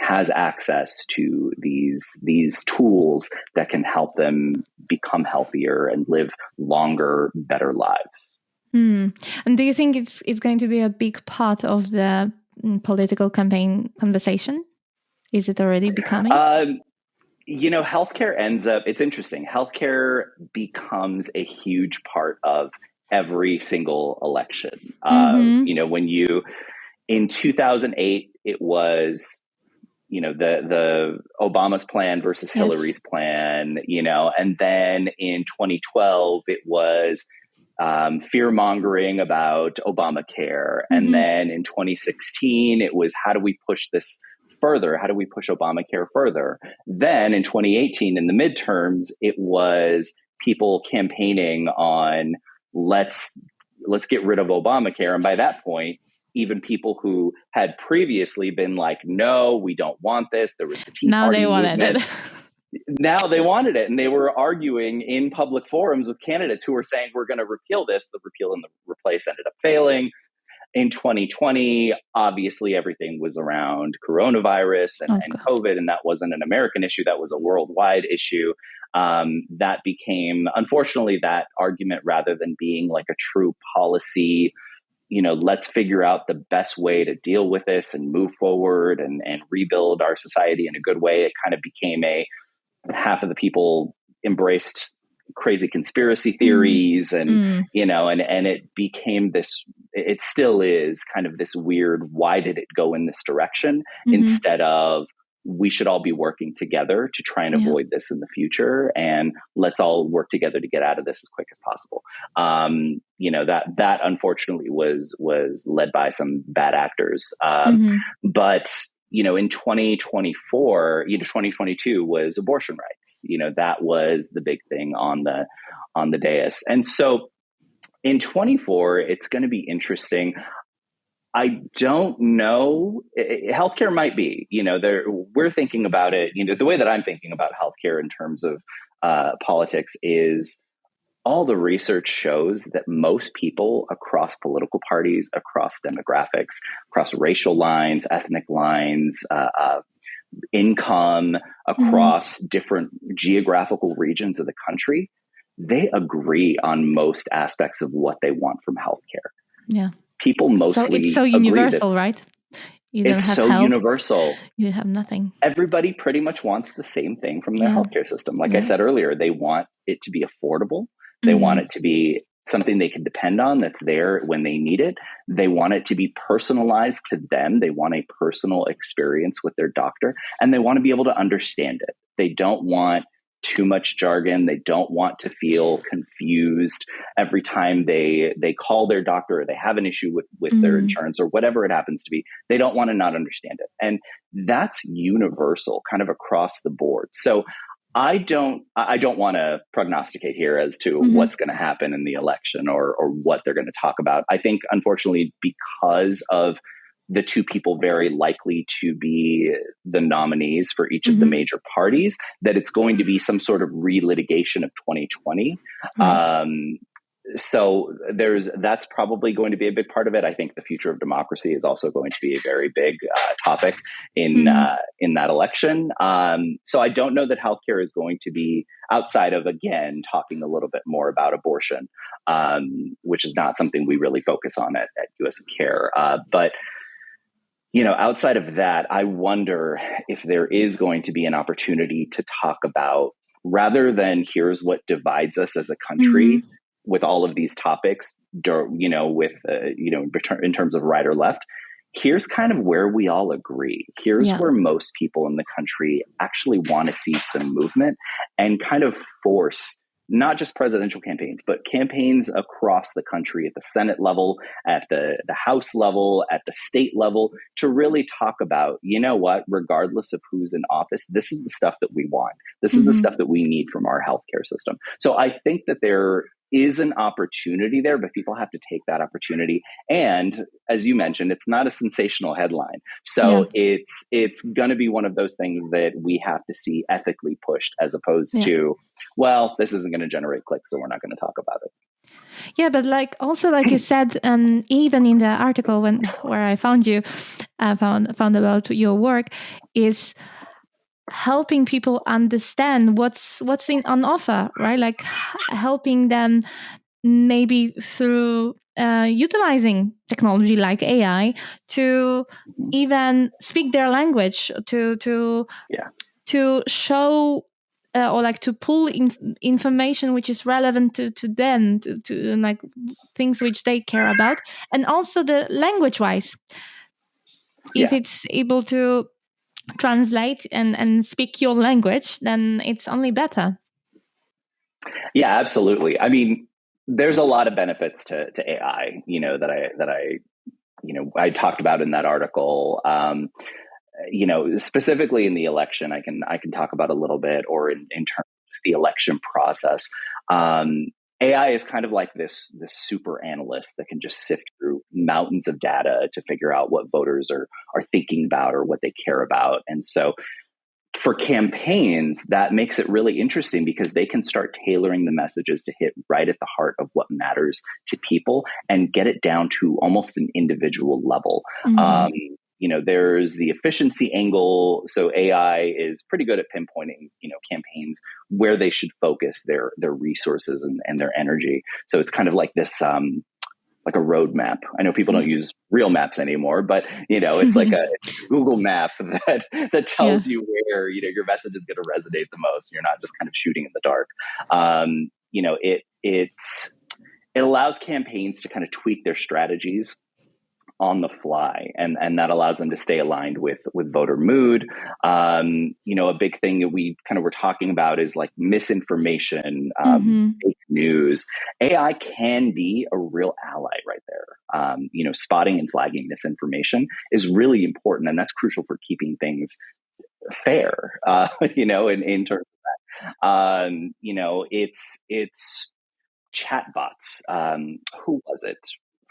Speaker 1: has access to these tools that can help them become healthier and live longer, better lives.
Speaker 4: And do you think it's going to be a big part of the political campaign conversation? Is it already becoming?
Speaker 1: Healthcare it's interesting. Healthcare becomes a huge part of every single election. In 2008, it was, the Obama's plan versus Hillary's plan, and then in 2012, it was fear mongering about Obamacare. And then in 2016, it was, how do we push this further? How do we push Obamacare further? Then in 2018, in the midterms, it was people campaigning on let's get rid of Obamacare. And by that point, even people who had previously been like, no, we don't want this. There was the Tea Party movement. Now they wanted it, and they were arguing in public forums with candidates who were saying, we're going to repeal this. The repeal and the replace ended up failing. In 2020, obviously, everything was around coronavirus and COVID, and that wasn't an American issue. That was a worldwide issue. That became, unfortunately, that argument, rather than being like a true policy, let's figure out the best way to deal with this and move forward and rebuild our society in a good way. It kind of became half of the people embraced crazy conspiracy theories and it became this, it still is kind of this weird, why did it go in this direction instead of we should all be working together to try and avoid this in the future, and let's all work together to get out of this as quick as possible. That unfortunately was led by some bad actors. But in 2024, 2022 was abortion rights. That was the big thing on the dais. And so in 24, it's going to be interesting. I don't know. Healthcare might be, we're thinking about it, the way that I'm thinking about healthcare in terms of politics is all the research shows that most people across political parties, across demographics, across racial lines, ethnic lines, income, across different geographical regions of the country, they agree on most aspects of what they want from healthcare.
Speaker 4: Yeah.
Speaker 1: People mostly
Speaker 4: it's so universal, right? You don't
Speaker 1: it's
Speaker 4: have
Speaker 1: so
Speaker 4: help.
Speaker 1: Universal.
Speaker 4: You have nothing.
Speaker 1: Everybody pretty much wants the same thing from their healthcare system. Like I said earlier, they want it to be affordable. They want it to be something they can depend on, that's there when they need it. They want it to be personalized to them. They want a personal experience with their doctor, and they want to be able to understand it. They don't want too much jargon. They don't want to feel confused every time they call their doctor or they have an issue with their insurance or whatever it happens to be. They don't want to not understand it. And that's universal kind of across the board. So I don't want to prognosticate here as to what's going to happen in the election or what they're going to talk about. I think, unfortunately, because of the two people very likely to be the nominees for each of the major parties, that it's going to be some sort of relitigation of 2020.
Speaker 4: Right.
Speaker 1: So that's probably going to be a big part of it. I think the future of democracy is also going to be a very big topic in that election. So I don't know that healthcare is going to be, outside of, again, talking a little bit more about abortion, which is not something we really focus on at US Care. But outside of that, I wonder if there is going to be an opportunity to talk about, rather than here's what divides us as a country with all of these topics, in terms of right or left, here's kind of where we all agree. Here's where most people in the country actually want to see some movement, and kind of force not just presidential campaigns, but campaigns across the country at the Senate level, at the House level, at the state level, to really talk about, what, regardless of who's in office, this is the stuff that we want. This is the stuff that we need from our healthcare system. So I think that there is an opportunity there, but people have to take that opportunity. And as you mentioned, it's not a sensational headline. So it's going to be one of those things that we have to see ethically pushed, as opposed to, well, this isn't going to generate clicks, so we're not going to talk about it.
Speaker 4: Yeah, but like you said, even in the article where I found you, found about your work, is helping people understand what's on offer, right? Like helping them maybe through utilizing technology like AI to even speak their language, to show or like to pull information which is relevant to them, to like things which they care about, and also the language wise, if it's able to translate and speak your language, then it's only better.
Speaker 1: Yeah, absolutely. I mean, there's a lot of benefits to AI, that I talked about in that article. Specifically in the election, I can talk about a little bit, or in terms of just the election process. AI is kind of like this super analyst that can just sift through mountains of data to figure out what voters are thinking about or what they care about. And so for campaigns, that makes it really interesting, because they can start tailoring the messages to hit right at the heart of what matters to people and get it down to almost an individual level. There's the efficiency angle. So AI is pretty good at pinpointing, campaigns where they should focus their resources and their energy. So it's kind of like this, like a roadmap. I know people don't use real maps anymore, but it's like a Google map that tells you where your message is going to resonate the most. You're not just kind of shooting in the dark. It allows campaigns to kind of tweak their strategies on the fly, and that allows them to stay aligned with voter mood. A big thing that we kind of were talking about is like misinformation, fake news. AI can be a real ally right there. Spotting and flagging misinformation is really important, and that's crucial for keeping things fair. In terms of that, it's chatbots. Who was it?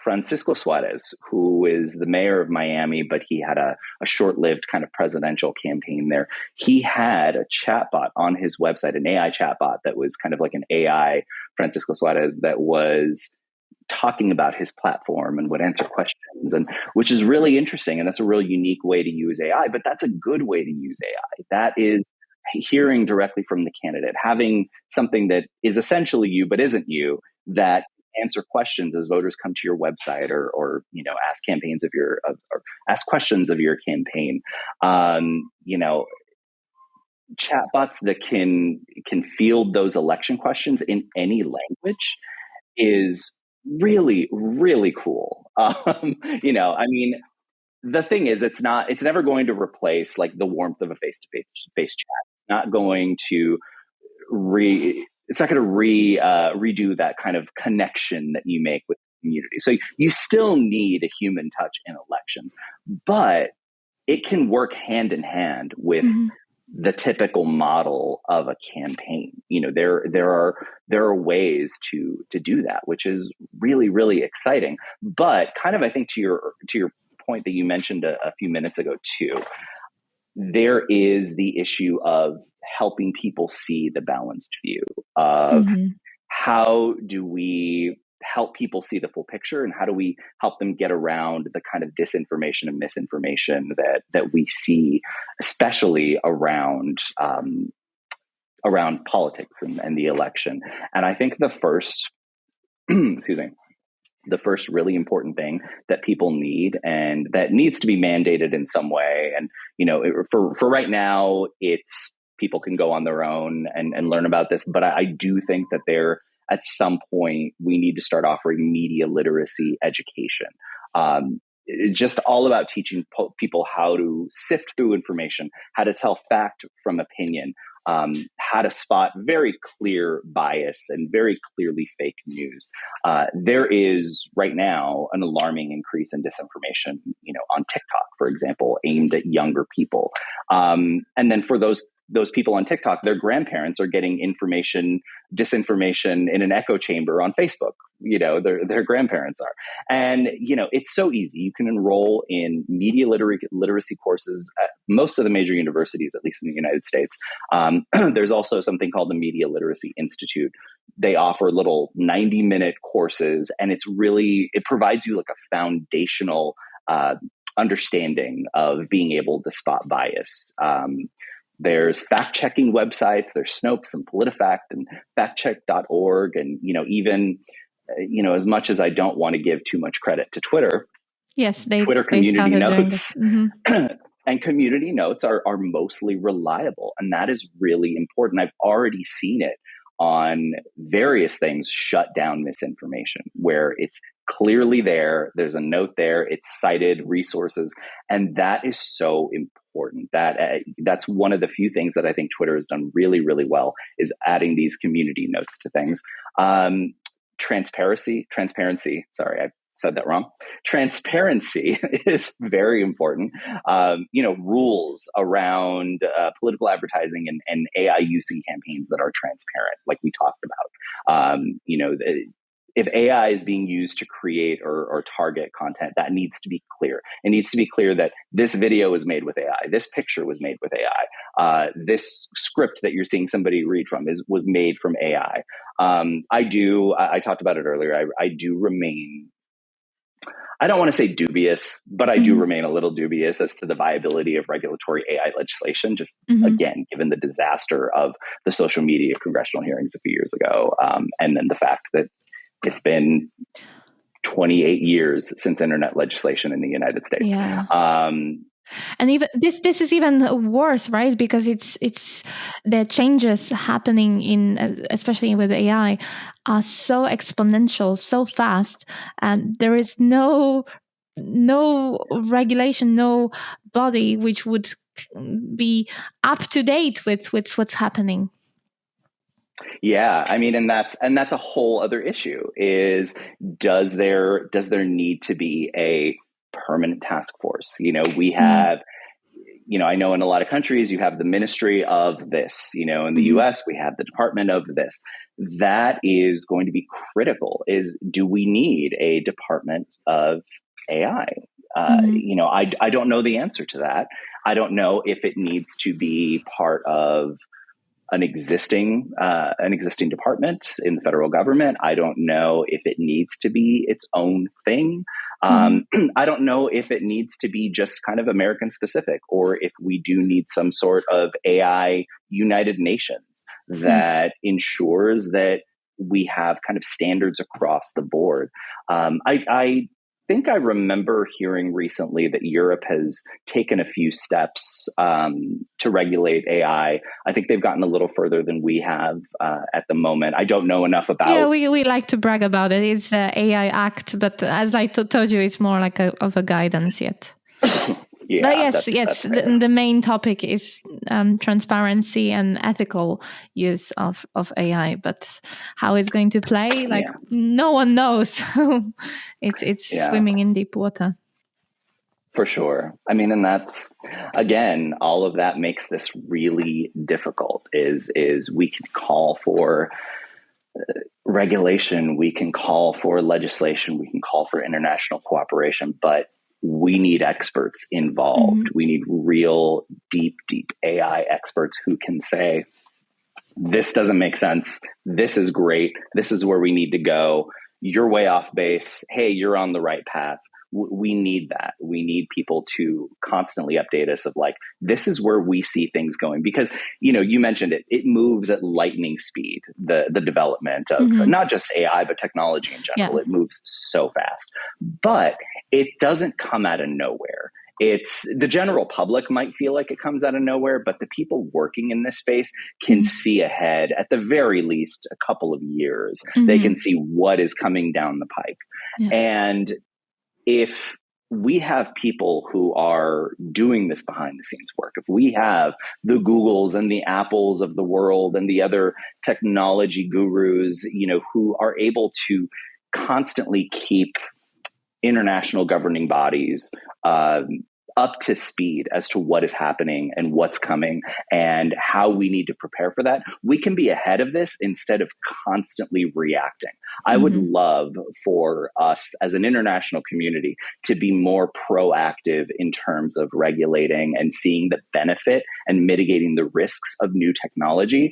Speaker 1: Francisco Suarez, who is the mayor of Miami, but he had a short-lived kind of presidential campaign there. He had a chatbot on his website, an AI chatbot that was kind of like an AI Francisco Suarez that was talking about his platform and would answer questions, and which is really interesting. And that's a really unique way to use AI, but that's a good way to use AI. That is hearing directly from the candidate, having something that is essentially you, but isn't you, that answer questions as voters come to your website, or ask campaigns or ask questions of your campaign. Chatbots that can field those election questions in any language is really, really cool. I mean, the thing is, it's never going to replace like the warmth of a face-to-face chat. It's not going to redo that kind of connection that you make with the community. So you still need a human touch in elections, but it can work hand in hand with the typical model of a campaign. There are ways to do that, which is really, really exciting. But kind of, I think to your point that you mentioned a few minutes ago too. There is the issue of helping people see the balanced view of how do we help people see the full picture, and how do we help them get around the kind of disinformation and misinformation that we see, especially around politics and the election. And I think the first, excuse me, the first really important thing that people need, and that needs to be mandated in some way. And, for right now, it's people can go on their own and learn about this. But I do think that at some point, we need to start offering media literacy education. It's just all about teaching people how to sift through information, how to tell fact from opinion, how to spot very clear bias and very clearly fake news. There is right now an alarming increase in disinformation, on TikTok, for example, aimed at younger people. And then for those people on TikTok, their grandparents are getting disinformation in an echo chamber on Facebook. Their grandparents are. And, it's so easy. You can enroll in media literacy courses at most of the major universities, at least in the United States. There's also something called the Media Literacy Institute. They offer little 90-minute courses, and it provides you like a foundational understanding of being able to spot bias. There's fact-checking websites. There's Snopes and PolitiFact and factcheck.org. And, even, as much as I don't want to give too much credit to Twitter, Twitter community notes and community notes are mostly reliable. And that is really important. I've already seen it on various things shut down misinformation, where it's clearly there. There's a note there. It's cited resources. And that is so important. That's one of the few things that I think Twitter has done really, really well, is adding these community notes to things. Transparency. Sorry, I said that wrong. Transparency is very important. Rules around political advertising and AI use in campaigns that are transparent, like we talked about. If AI is being used to create or target content, that needs to be clear. It needs to be clear that this video was made with AI, this picture was made with AI, this script that you're seeing somebody read from was made from AI. I talked about it earlier. I do remain, I don't want to say dubious, but I do remain a little dubious as to the viability of regulatory AI legislation, just again, given the disaster of the social media congressional hearings a few years ago. And then the fact that it's been 28 years since internet legislation in the United States.
Speaker 4: Yeah. And even this is even worse, right? Because it's the changes happening especially with AI, are so exponential, so fast, and there is no regulation, no body which would be up to date with what's happening.
Speaker 1: Yeah, I mean, and that's a whole other issue. Is does there need to be a permanent task force? We have, I know in a lot of countries you have the ministry of this. In the U.S. we have the department of this. That is going to be critical. Do we need a department of AI? I don't know the answer to that. I don't know if it needs to be part of an existing department in the federal government. I don't know if it needs to be its own thing. I don't know if it needs to be just kind of American specific, or if we do need some sort of AI United Nations that ensures that we have kind of standards across the board. I think I remember hearing recently that Europe has taken a few steps to regulate AI. I think they've gotten a little further than we have at the moment. I don't know enough about.
Speaker 4: Yeah, we like to brag about it. It's the AI Act, but as I told you, it's more like of a guidance yet.
Speaker 1: Yeah,
Speaker 4: but yes. The main topic is transparency and ethical use of AI. But how it's going to play, no one knows. It's swimming in deep water.
Speaker 1: For sure. I mean, and that's, again, all of that makes this really difficult. Is we can call for regulation, we can call for legislation, we can call for international cooperation, but we need experts involved. We need real deep AI experts who can say, this doesn't make sense. This is great. This is where we need to go. You're way off base. Hey, you're on the right path. We need that. We need people to constantly update us of like, this is where we see things going. Because, you mentioned it, it moves at lightning speed, the development of not just AI, but technology in general. It moves so fast. But it doesn't come out of nowhere. It's the general public might feel like it comes out of nowhere, but the people working in this space can see ahead at the very least a couple of years. They can see what is coming down the pike. And if we have people who are doing this behind the scenes work, if we have the Googles and the Apples of the world and the other technology gurus, who are able to constantly keep international governing bodies up to speed as to what is happening and what's coming and how we need to prepare for that, we can be ahead of this instead of constantly reacting. I would love for us as an international community to be more proactive in terms of regulating and seeing the benefit and mitigating the risks of new technology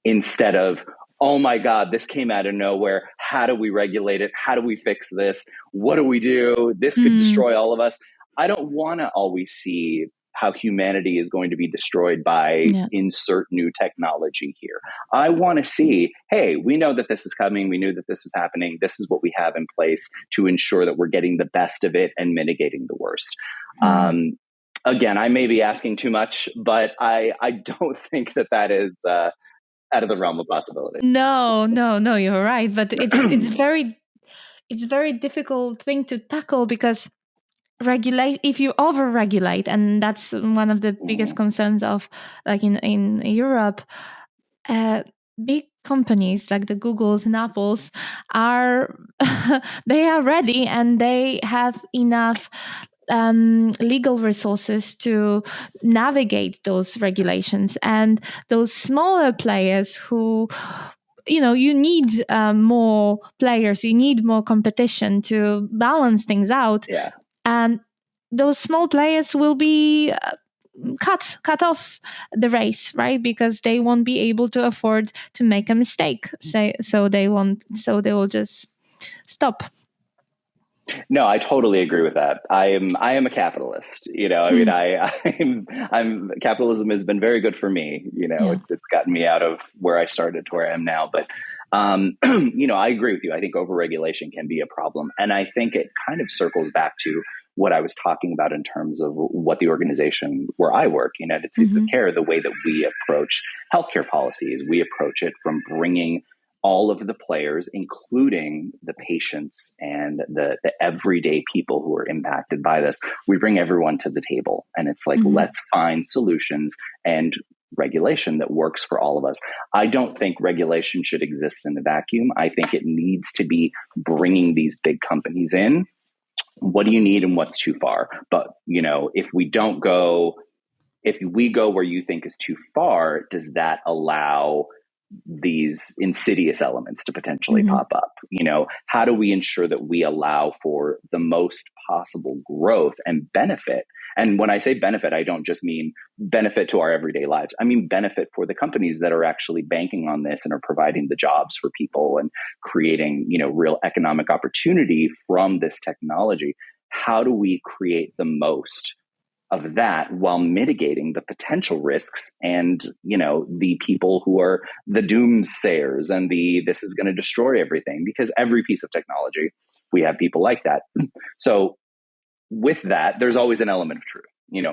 Speaker 1: instead of, oh my God, this came out of nowhere. How do we regulate it? How do we fix this? What do we do? This could destroy all of us. I don't want to always see how humanity is going to be destroyed by insert new technology here. I want to see, hey, we know that this is coming. We knew that this was happening. This is what we have in place to ensure that we're getting the best of it and mitigating the worst. Again, I may be asking too much, but I don't think that is out of the realm of possibility.
Speaker 4: No, you're right. But it's very difficult thing to tackle because if you over-regulate, and that's one of the biggest concerns of like in Europe, big companies like the Googles and Apples they are ready and they have enough legal resources to navigate those regulations, and those smaller players who you need more players, you need more competition to balance things out. And those small players will be cut off the race, right? Because they won't be able to afford to make a mistake. So they will just stop.
Speaker 1: No, I totally agree with that. I am a capitalist. I'm capitalism has been very good for me. It's gotten me out of where I started to where I am now. But I agree with you. I think overregulation can be a problem, and I think it kind of circles back to what I was talking about in terms of what the organization where I work, United States of Care, the way that we approach healthcare policies, we approach it from bringing all of the players, including the patients and the everyday people who are impacted by this. We bring everyone to the table, and it's like, let's find solutions and regulation that works for all of us. I don't think regulation should exist in a vacuum. I think it needs to be bringing these big companies in. What do you need and what's too far? But, if we go where you think is too far, does that allow these insidious elements to potentially pop up? How do we ensure that we allow for the most possible growth and benefit? And when I say benefit, I don't just mean benefit to our everyday lives. I mean benefit for the companies that are actually banking on this and are providing the jobs for people and creating, real economic opportunity from this technology. How do we create the most of that while mitigating the potential risks and, the people who are the doomsayers and this is going to destroy everything? Because every piece of technology, we have people like that. So with that, there's always an element of truth.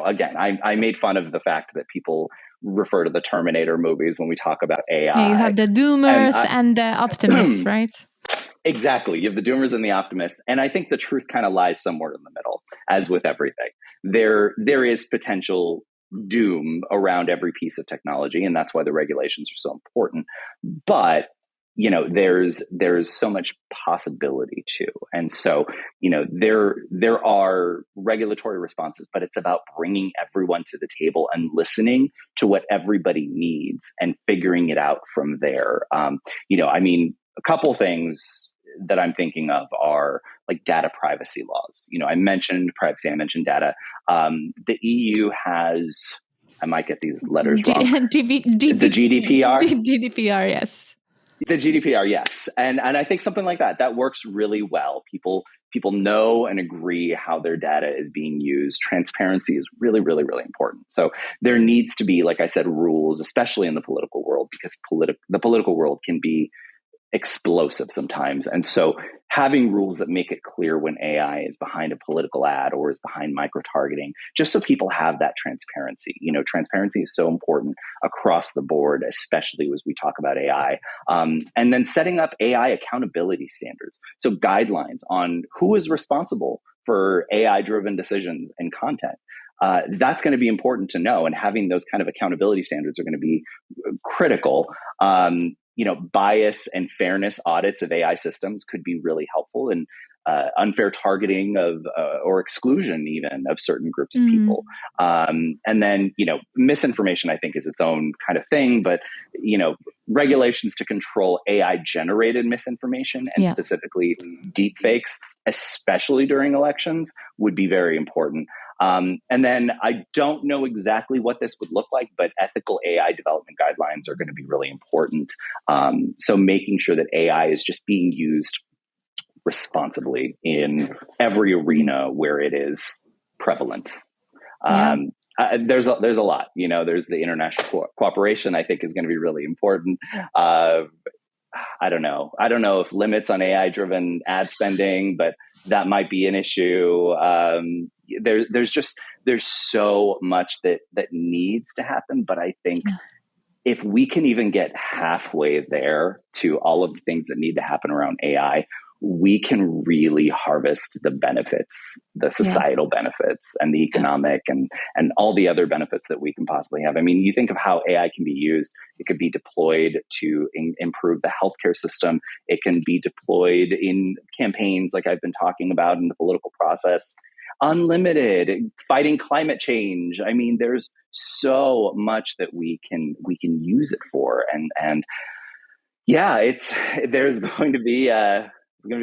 Speaker 1: Again, I made fun of the fact that people refer to the Terminator movies when we talk about AI.
Speaker 4: Yeah, you have the doomers and the optimists, right?
Speaker 1: Exactly. You have the doomers and the optimists. And I think the truth kind of lies somewhere in the middle, as with everything. There is potential doom around every piece of technology, and that's why the regulations are so important. But, there's so much possibility too. And so, there are regulatory responses, but it's about bringing everyone to the table and listening to what everybody needs and figuring it out from there. A couple things that I'm thinking of are like data privacy laws. I mentioned privacy, I mentioned data. The EU has, I might get these letters wrong. The GDPR.
Speaker 4: GDPR, yes.
Speaker 1: The GDPR, yes. And I think something like that works really well. People know and agree how their data is being used. Transparency is really, really, really important. So there needs to be, like I said, rules, especially in the political world, because the political world can be explosive sometimes. And so having rules that make it clear when AI is behind a political ad or is behind micro-targeting, just so people have that transparency. Transparency is so important across the board, especially as we talk about AI. And then setting up AI accountability standards. So guidelines on who is responsible for AI-driven decisions and content. That's going to be important to know. And having those kind of accountability standards are going to be critical. Bias and fairness audits of AI systems could be really helpful in unfair targeting of or exclusion even of certain groups of people. And then, misinformation, I think, is its own kind of thing. But, regulations to control AI generated misinformation and specifically deepfakes, especially during elections, would be very important. And then I don't know exactly what this would look like, but ethical AI development guidelines are going to be really important. So making sure that AI is just being used responsibly in every arena where it is prevalent. There's a lot, there's the international cooperation, I think, is going to be really important. I don't know if limits on AI driven ad spending, but that might be an issue. There's so much that needs to happen. But I think if we can even get halfway there to all of the things that need to happen around AI, we can really harvest the benefits, the societal benefits and the economic and all the other benefits that we can possibly have. I mean, you think of how AI can be used. It could be deployed to improve the healthcare system. It can be deployed in campaigns like I've been talking about in the political process. Unlimited, fighting climate change. I mean, there's so much that we can use it for. And there's going to be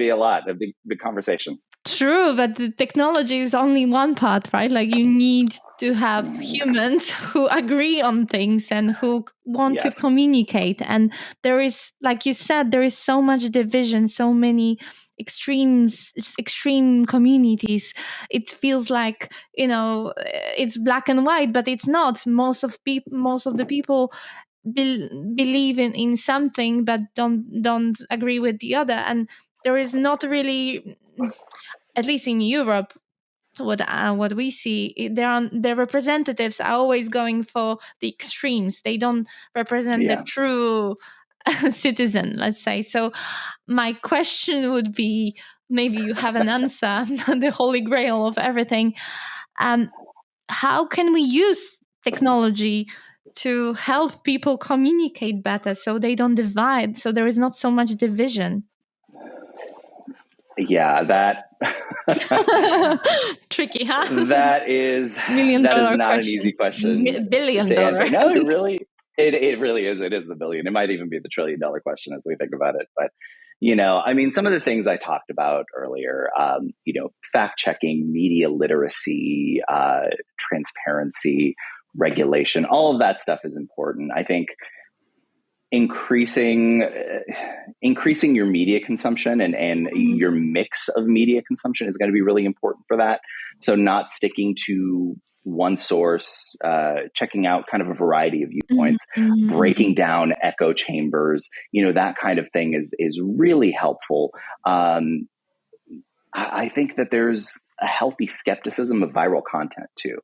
Speaker 1: a lot, a big conversation.
Speaker 4: True, but the technology is only one part, right? Like you need to have humans who agree on things and who want to communicate. And there is, like you said, there is so much division, so many extreme communities. It feels like, it's black and white, but it's not. Most of the people believe in something but don't agree with the other, and there is not really, at least in Europe, what we see, their representatives are always going for the extremes. They don't represent the true citizen, let's say. So my question would be, maybe you have an answer, the holy grail of everything. How can we use technology to help people communicate better so they don't divide, so there is not so much division?
Speaker 1: Yeah, that
Speaker 4: tricky, huh?
Speaker 1: That is not an easy question.
Speaker 4: Billion
Speaker 1: to
Speaker 4: dollar.
Speaker 1: answer. No, it really is. It is the billion. It might even be the $1 trillion question as we think about it. But I mean, some of the things I talked about earlier, fact checking, media literacy, transparency, regulation, all of that stuff is important. I think increasing your media consumption and your mix of media consumption is going to be really important for that. So not sticking to one source, checking out kind of a variety of viewpoints, breaking down echo chambers, that kind of thing is really helpful. I think that there's a healthy skepticism of viral content too.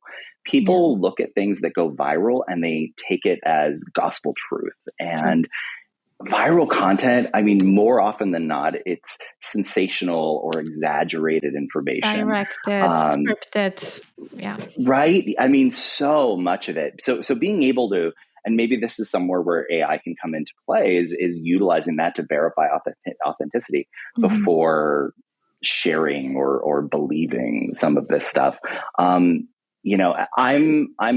Speaker 1: People look at things that go viral and they take it as gospel truth. And viral content, I mean, more often than not, it's sensational or exaggerated information.
Speaker 4: Directed, scripted. Yeah.
Speaker 1: Right? I mean, so much of it. So being able to, and maybe this is somewhere where AI can come into play, is utilizing that to verify authenticity before sharing or believing some of this stuff. I'm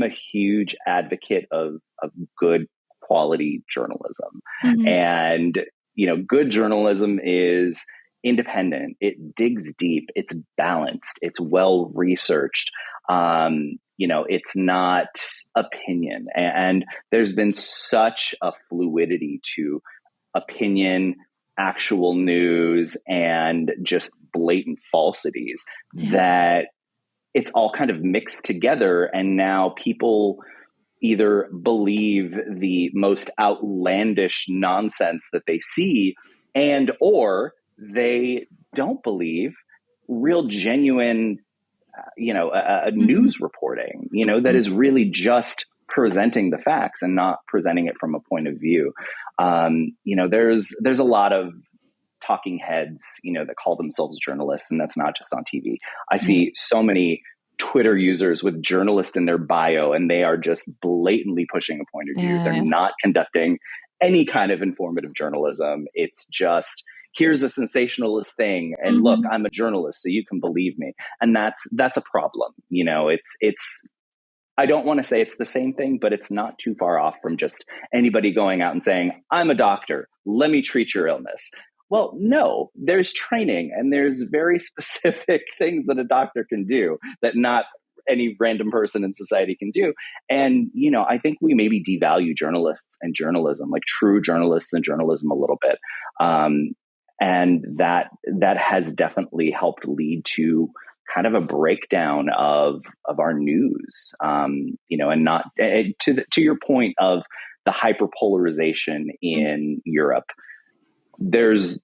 Speaker 1: a huge advocate of good quality journalism. And good journalism is independent, it digs deep, it's balanced, it's well researched. It's not opinion. And there's been such a fluidity to opinion, actual news, and just blatant falsities that it's all kind of mixed together. And now people either believe the most outlandish nonsense that they see, and or they don't believe real genuine news reporting, that is really just presenting the facts and not presenting it from a point of view. There's a lot of talking heads, that call themselves journalists, and that's not just on TV. I see so many Twitter users with journalist in their bio, and they are just blatantly pushing a point of view. They're not conducting any kind of informative journalism. It's just, here's a sensationalist thing, and look, I'm a journalist, so you can believe me. And that's a problem. It's I don't want to say it's the same thing, but it's not too far off from just anybody going out and saying, I'm a doctor, let me treat your illness. Well, no, there's training and there's very specific things that a doctor can do that not any random person in society can do. And, I think we maybe devalue journalists and journalism, like true journalists and journalism, a little bit. And that has definitely helped lead to kind of a breakdown of our news, and not to your point of the hyperpolarization in Europe. There's,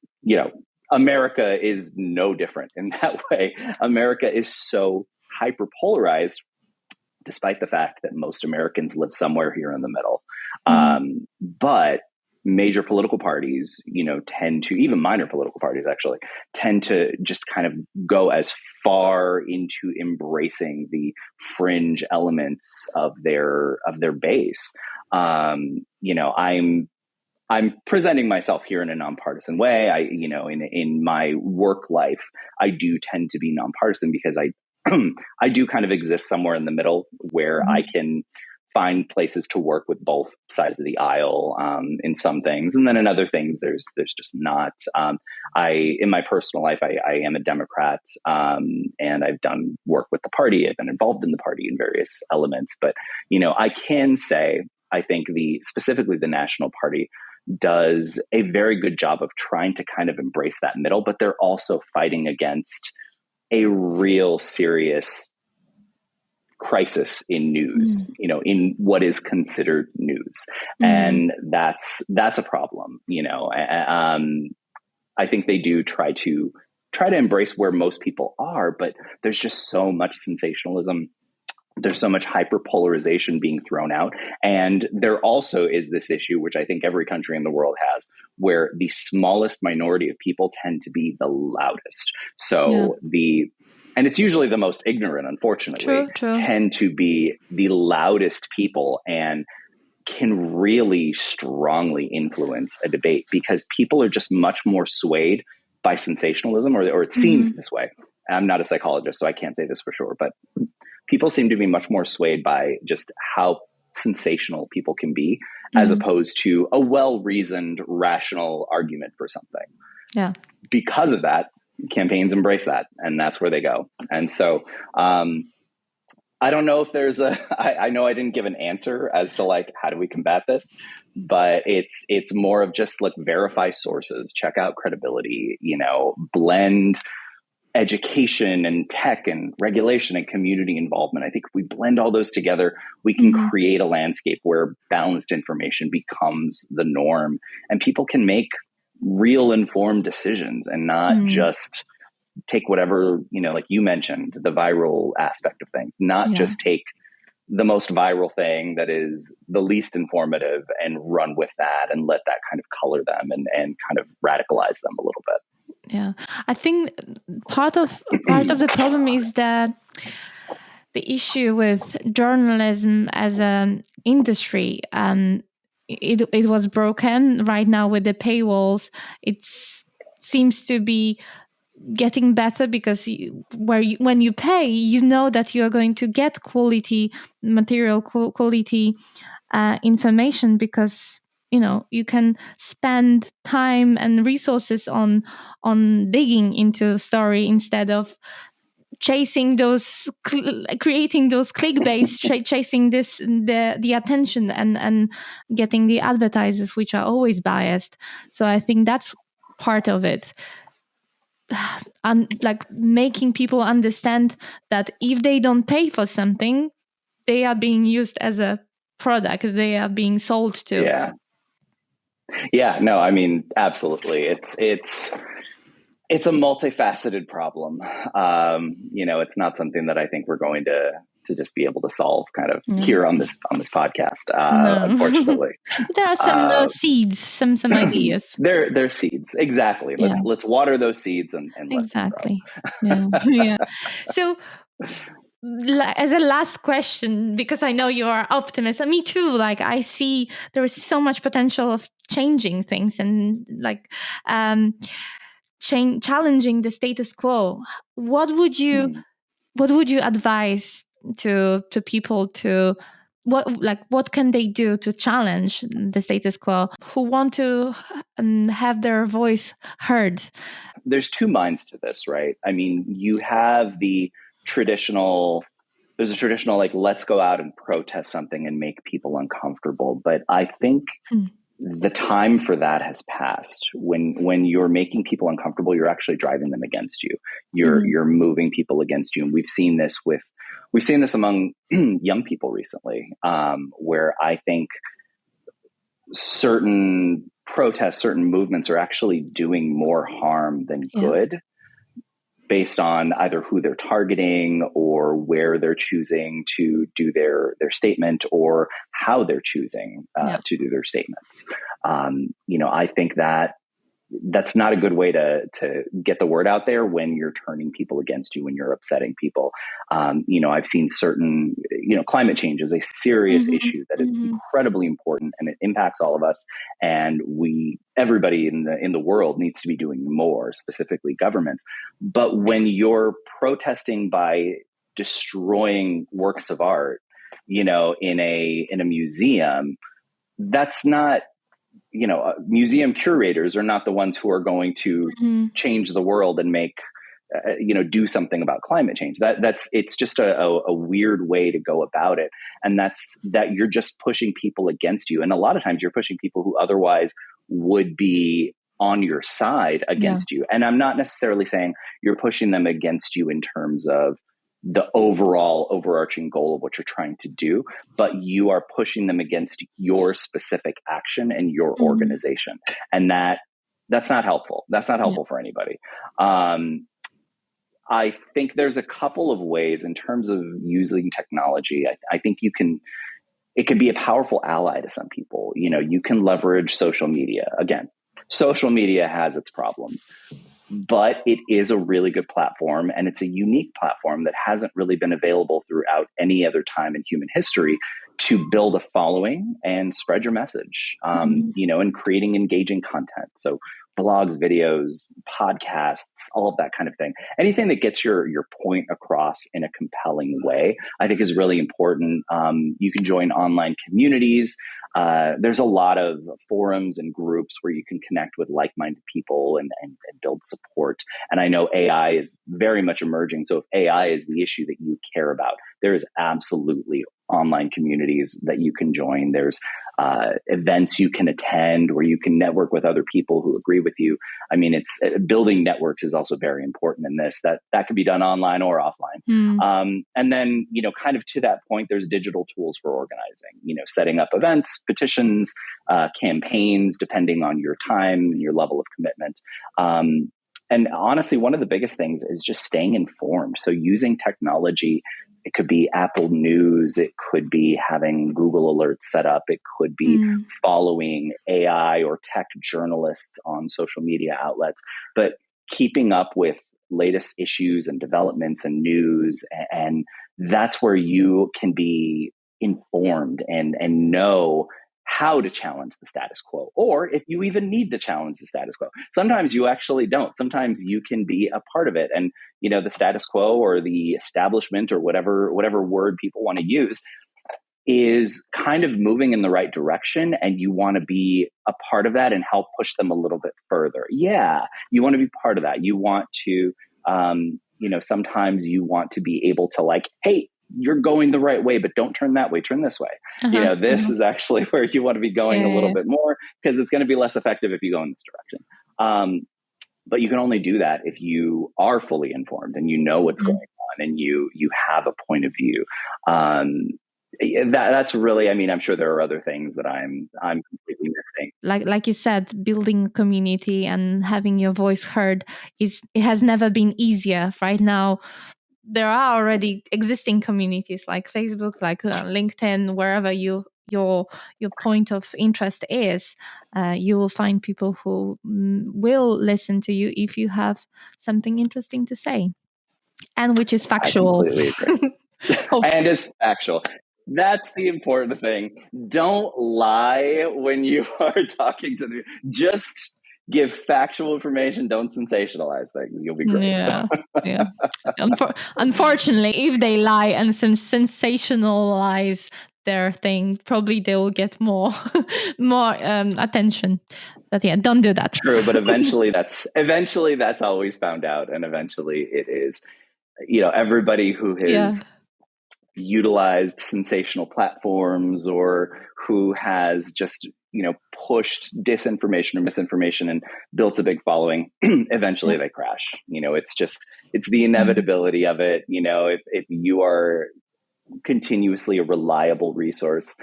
Speaker 1: America is no different in that way. America is so hyperpolarized, despite the fact that most Americans live somewhere here in the middle. But major political parties, tend to, even minor political parties actually, tend to just kind of go as far into embracing the fringe elements of their base. I'm presenting myself here in a nonpartisan way. In my work life, I do tend to be nonpartisan because I do kind of exist somewhere in the middle where I can find places to work with both sides of the aisle in some things. And then in other things, there's just not. In my personal life, I am a Democrat, and I've done work with the party. I've been involved in the party in various elements. But, I can say, I think specifically the National Party does a very good job of trying to kind of embrace that middle, but they're also fighting against a real serious crisis in news, in what is considered news. And that's a problem, I think they do try to embrace where most people are, but there's just so much sensationalism. There's so much hyperpolarization being thrown out. And there also is this issue, which I think every country in the world has, where the smallest minority of people tend to be the loudest. So and it's usually the most ignorant, unfortunately, tend to be the loudest people and can really strongly influence a debate because people are just much more swayed by sensationalism, or it seems this way. I'm not a psychologist, so I can't say this for sure, but people seem to be much more swayed by just how sensational people can be, as opposed to a well-reasoned, rational argument for something.
Speaker 4: Yeah.
Speaker 1: Because of that, campaigns embrace that, and that's where they go. And so I don't know if there's I know I didn't give an answer as to like, how do we combat this? But it's more of just like verify sources, check out credibility, blend education and tech and regulation and community involvement. I think if we blend all those together, we can create a landscape where balanced information becomes the norm and people can make real informed decisions and not just take whatever, like you mentioned, the viral aspect of things, not just take the most viral thing that is the least informative and run with that and let that kind of color them and kind of radicalize them a little bit.
Speaker 4: Yeah, I think part of the problem is that the issue with journalism as an industry, it was broken. Right now with the paywalls, it seems to be getting better because when you pay, you know that you are going to get quality material, quality information because you can spend time and resources on digging into the story instead of chasing those creating those clickbaits, chasing the attention and getting the advertisers, which are always biased. So I think that's part of it. And like making people understand that if they don't pay for something, they are being used as a product, they are being sold to.
Speaker 1: Yeah, no, I mean, absolutely. It's a multifaceted problem. It's not something that I think we're going to just be able to solve kind of here on this podcast, unfortunately.
Speaker 4: But there are some seeds, some ideas.
Speaker 1: They're seeds. Exactly. Let's water those seeds and let them grow.
Speaker 4: Yeah. So as a last question, because I know you are optimist, and me too, like I see there is so much potential of changing things and like challenging the status quo. What would you advise to people to what can they do to challenge the status quo, who want to have their voice heard?
Speaker 1: There's two minds to this, right? I mean, you have there's a traditional like, let's go out and protest something and make people uncomfortable. But I think the time for that has passed. When you're making people uncomfortable, you're actually driving them against you. You're moving people against you. And we've seen this among young people recently, where I think certain protests, certain movements are actually doing more harm than good, based on either who they're targeting or where they're choosing to do their statement or how they're choosing to do their statements. I think that's not a good way to get the word out there when you're turning people against you, when you're upsetting people. I've seen certain, climate change is a serious issue that is incredibly important, and it impacts all of us. And everybody in the world needs to be doing more, specifically governments. But when you're protesting by destroying works of art, in a museum, that's not, museum curators are not the ones who are going to change the world and make, do something about climate change. It's just a weird way to go about it. And that you're just pushing people against you. And a lot of times you're pushing people who otherwise would be on your side against you. And I'm not necessarily saying you're pushing them against you in terms of the overall overarching goal of what you're trying to do, but you are pushing them against your specific action and your organization. And that's not helpful. That's not helpful for anybody. I think there's a couple of ways in terms of using technology. I think it could be a powerful ally to some people. You can leverage social media. Again, social media has its problems, but it is a really good platform, and it's a unique platform that hasn't really been available throughout any other time in human history to build a following and spread your message, and creating engaging content. So blogs, videos, podcasts, all of that kind of thing. Anything that gets your point across in a compelling way, I think is really important. You can join online communities. There's a lot of forums and groups where you can connect with like-minded people and build support. And I know AI is very much emerging. So if AI is the issue that you care about, there is absolutely online communities that you can join. There's events you can attend where you can network with other people who agree with you. I mean, it's building networks is also very important in this. That could be done online or offline. And then, kind of to that point, there's digital tools for organizing, setting up events, petitions, campaigns, depending on your time and your level of commitment. And honestly, one of the biggest things is just staying informed. So using technology. It could be Apple News. It could be having Google Alerts set up. It could be following AI or tech journalists on social media outlets. But keeping up with latest issues and developments and news, and that's where you can be informed and know how to challenge the status quo, or if you even need to challenge the status quo. Sometimes you actually don't. Sometimes you can be a part of it. And, the status quo or the establishment or whatever word people want to use, is kind of moving in the right direction, and you want to be a part of that and help push them a little bit further. Yeah, you want to be part of that. You want to, sometimes you want to be able to like, hey, you're going the right way, but don't turn that way, turn this way. This is actually where you want to be going a little bit more, because it's going to be less effective if you go in this direction. But you can only do that if you are fully informed and you know what's going on and you have a point of view. That's really, I'm sure there are other things that I'm completely missing.
Speaker 4: Like you said, building community and having your voice heard it has never been easier. Right now, there are already existing communities like Facebook, like LinkedIn, wherever your point of interest is. You will find people who will listen to you if you have something interesting to say, and which is factual.
Speaker 1: I completely agree. And is factual. That's the important thing. Don't lie when you are talking to them. Just give factual information. Don't sensationalize things. You'll be great.
Speaker 4: Yeah. Unfortunately, if they lie and sensationalize their thing, probably they will get more attention. But yeah, don't do that.
Speaker 1: True, but eventually that's always found out, and eventually it is. Everybody who has utilized sensational platforms or who has just pushed disinformation or misinformation and built a big following, eventually they crash. It's the inevitability of it. If you are continuously a reliable resource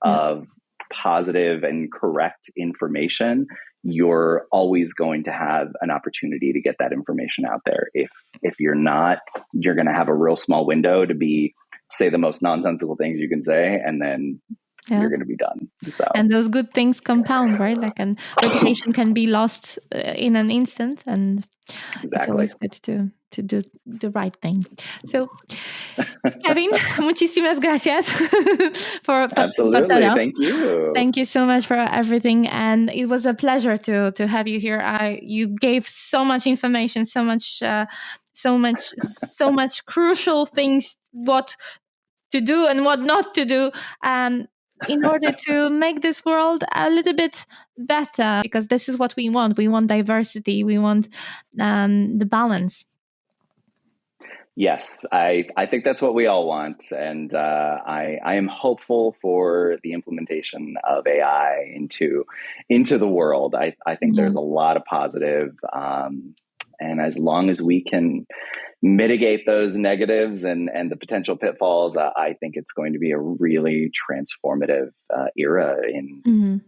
Speaker 1: of positive and correct information, you're always going to have an opportunity to get that information out there. If you're not, you're going to have a real small window to say the most nonsensical things you can say, and then you're going to be done. So.
Speaker 4: And those good things compound, right? Like, and reputation can be lost in an instant, and it's always good to do the right thing. So, Kevin, muchísimas gracias for
Speaker 1: absolutely. Thank you.
Speaker 4: Thank you so much for everything, and it was a pleasure to have you here. You gave so much information, so much crucial things, what to do and what not to do, in order to make this world a little bit better, because this is what we want. We want diversity. We want the balance.
Speaker 1: Yes, I think that's what we all want. And I am hopeful for the implementation of AI into the world. I think there's a lot of positive. And as long as we can mitigate those negatives and the potential pitfalls, I think it's going to be a really transformative era in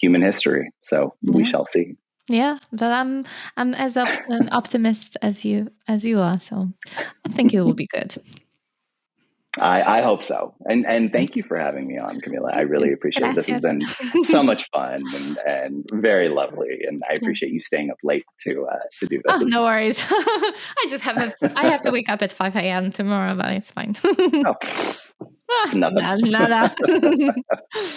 Speaker 1: human history. So we shall see.
Speaker 4: Yeah, but I'm as an optimist as you are, so I think it will be good.
Speaker 1: I hope so. And thank you for having me on, Camila. I really appreciate it. This has been so much fun and very lovely. And I appreciate you staying up late to do this.
Speaker 4: Oh, no worries. I have to wake up at 5 a.m. tomorrow, but it's fine.
Speaker 1: It's nothing.
Speaker 4: Nada.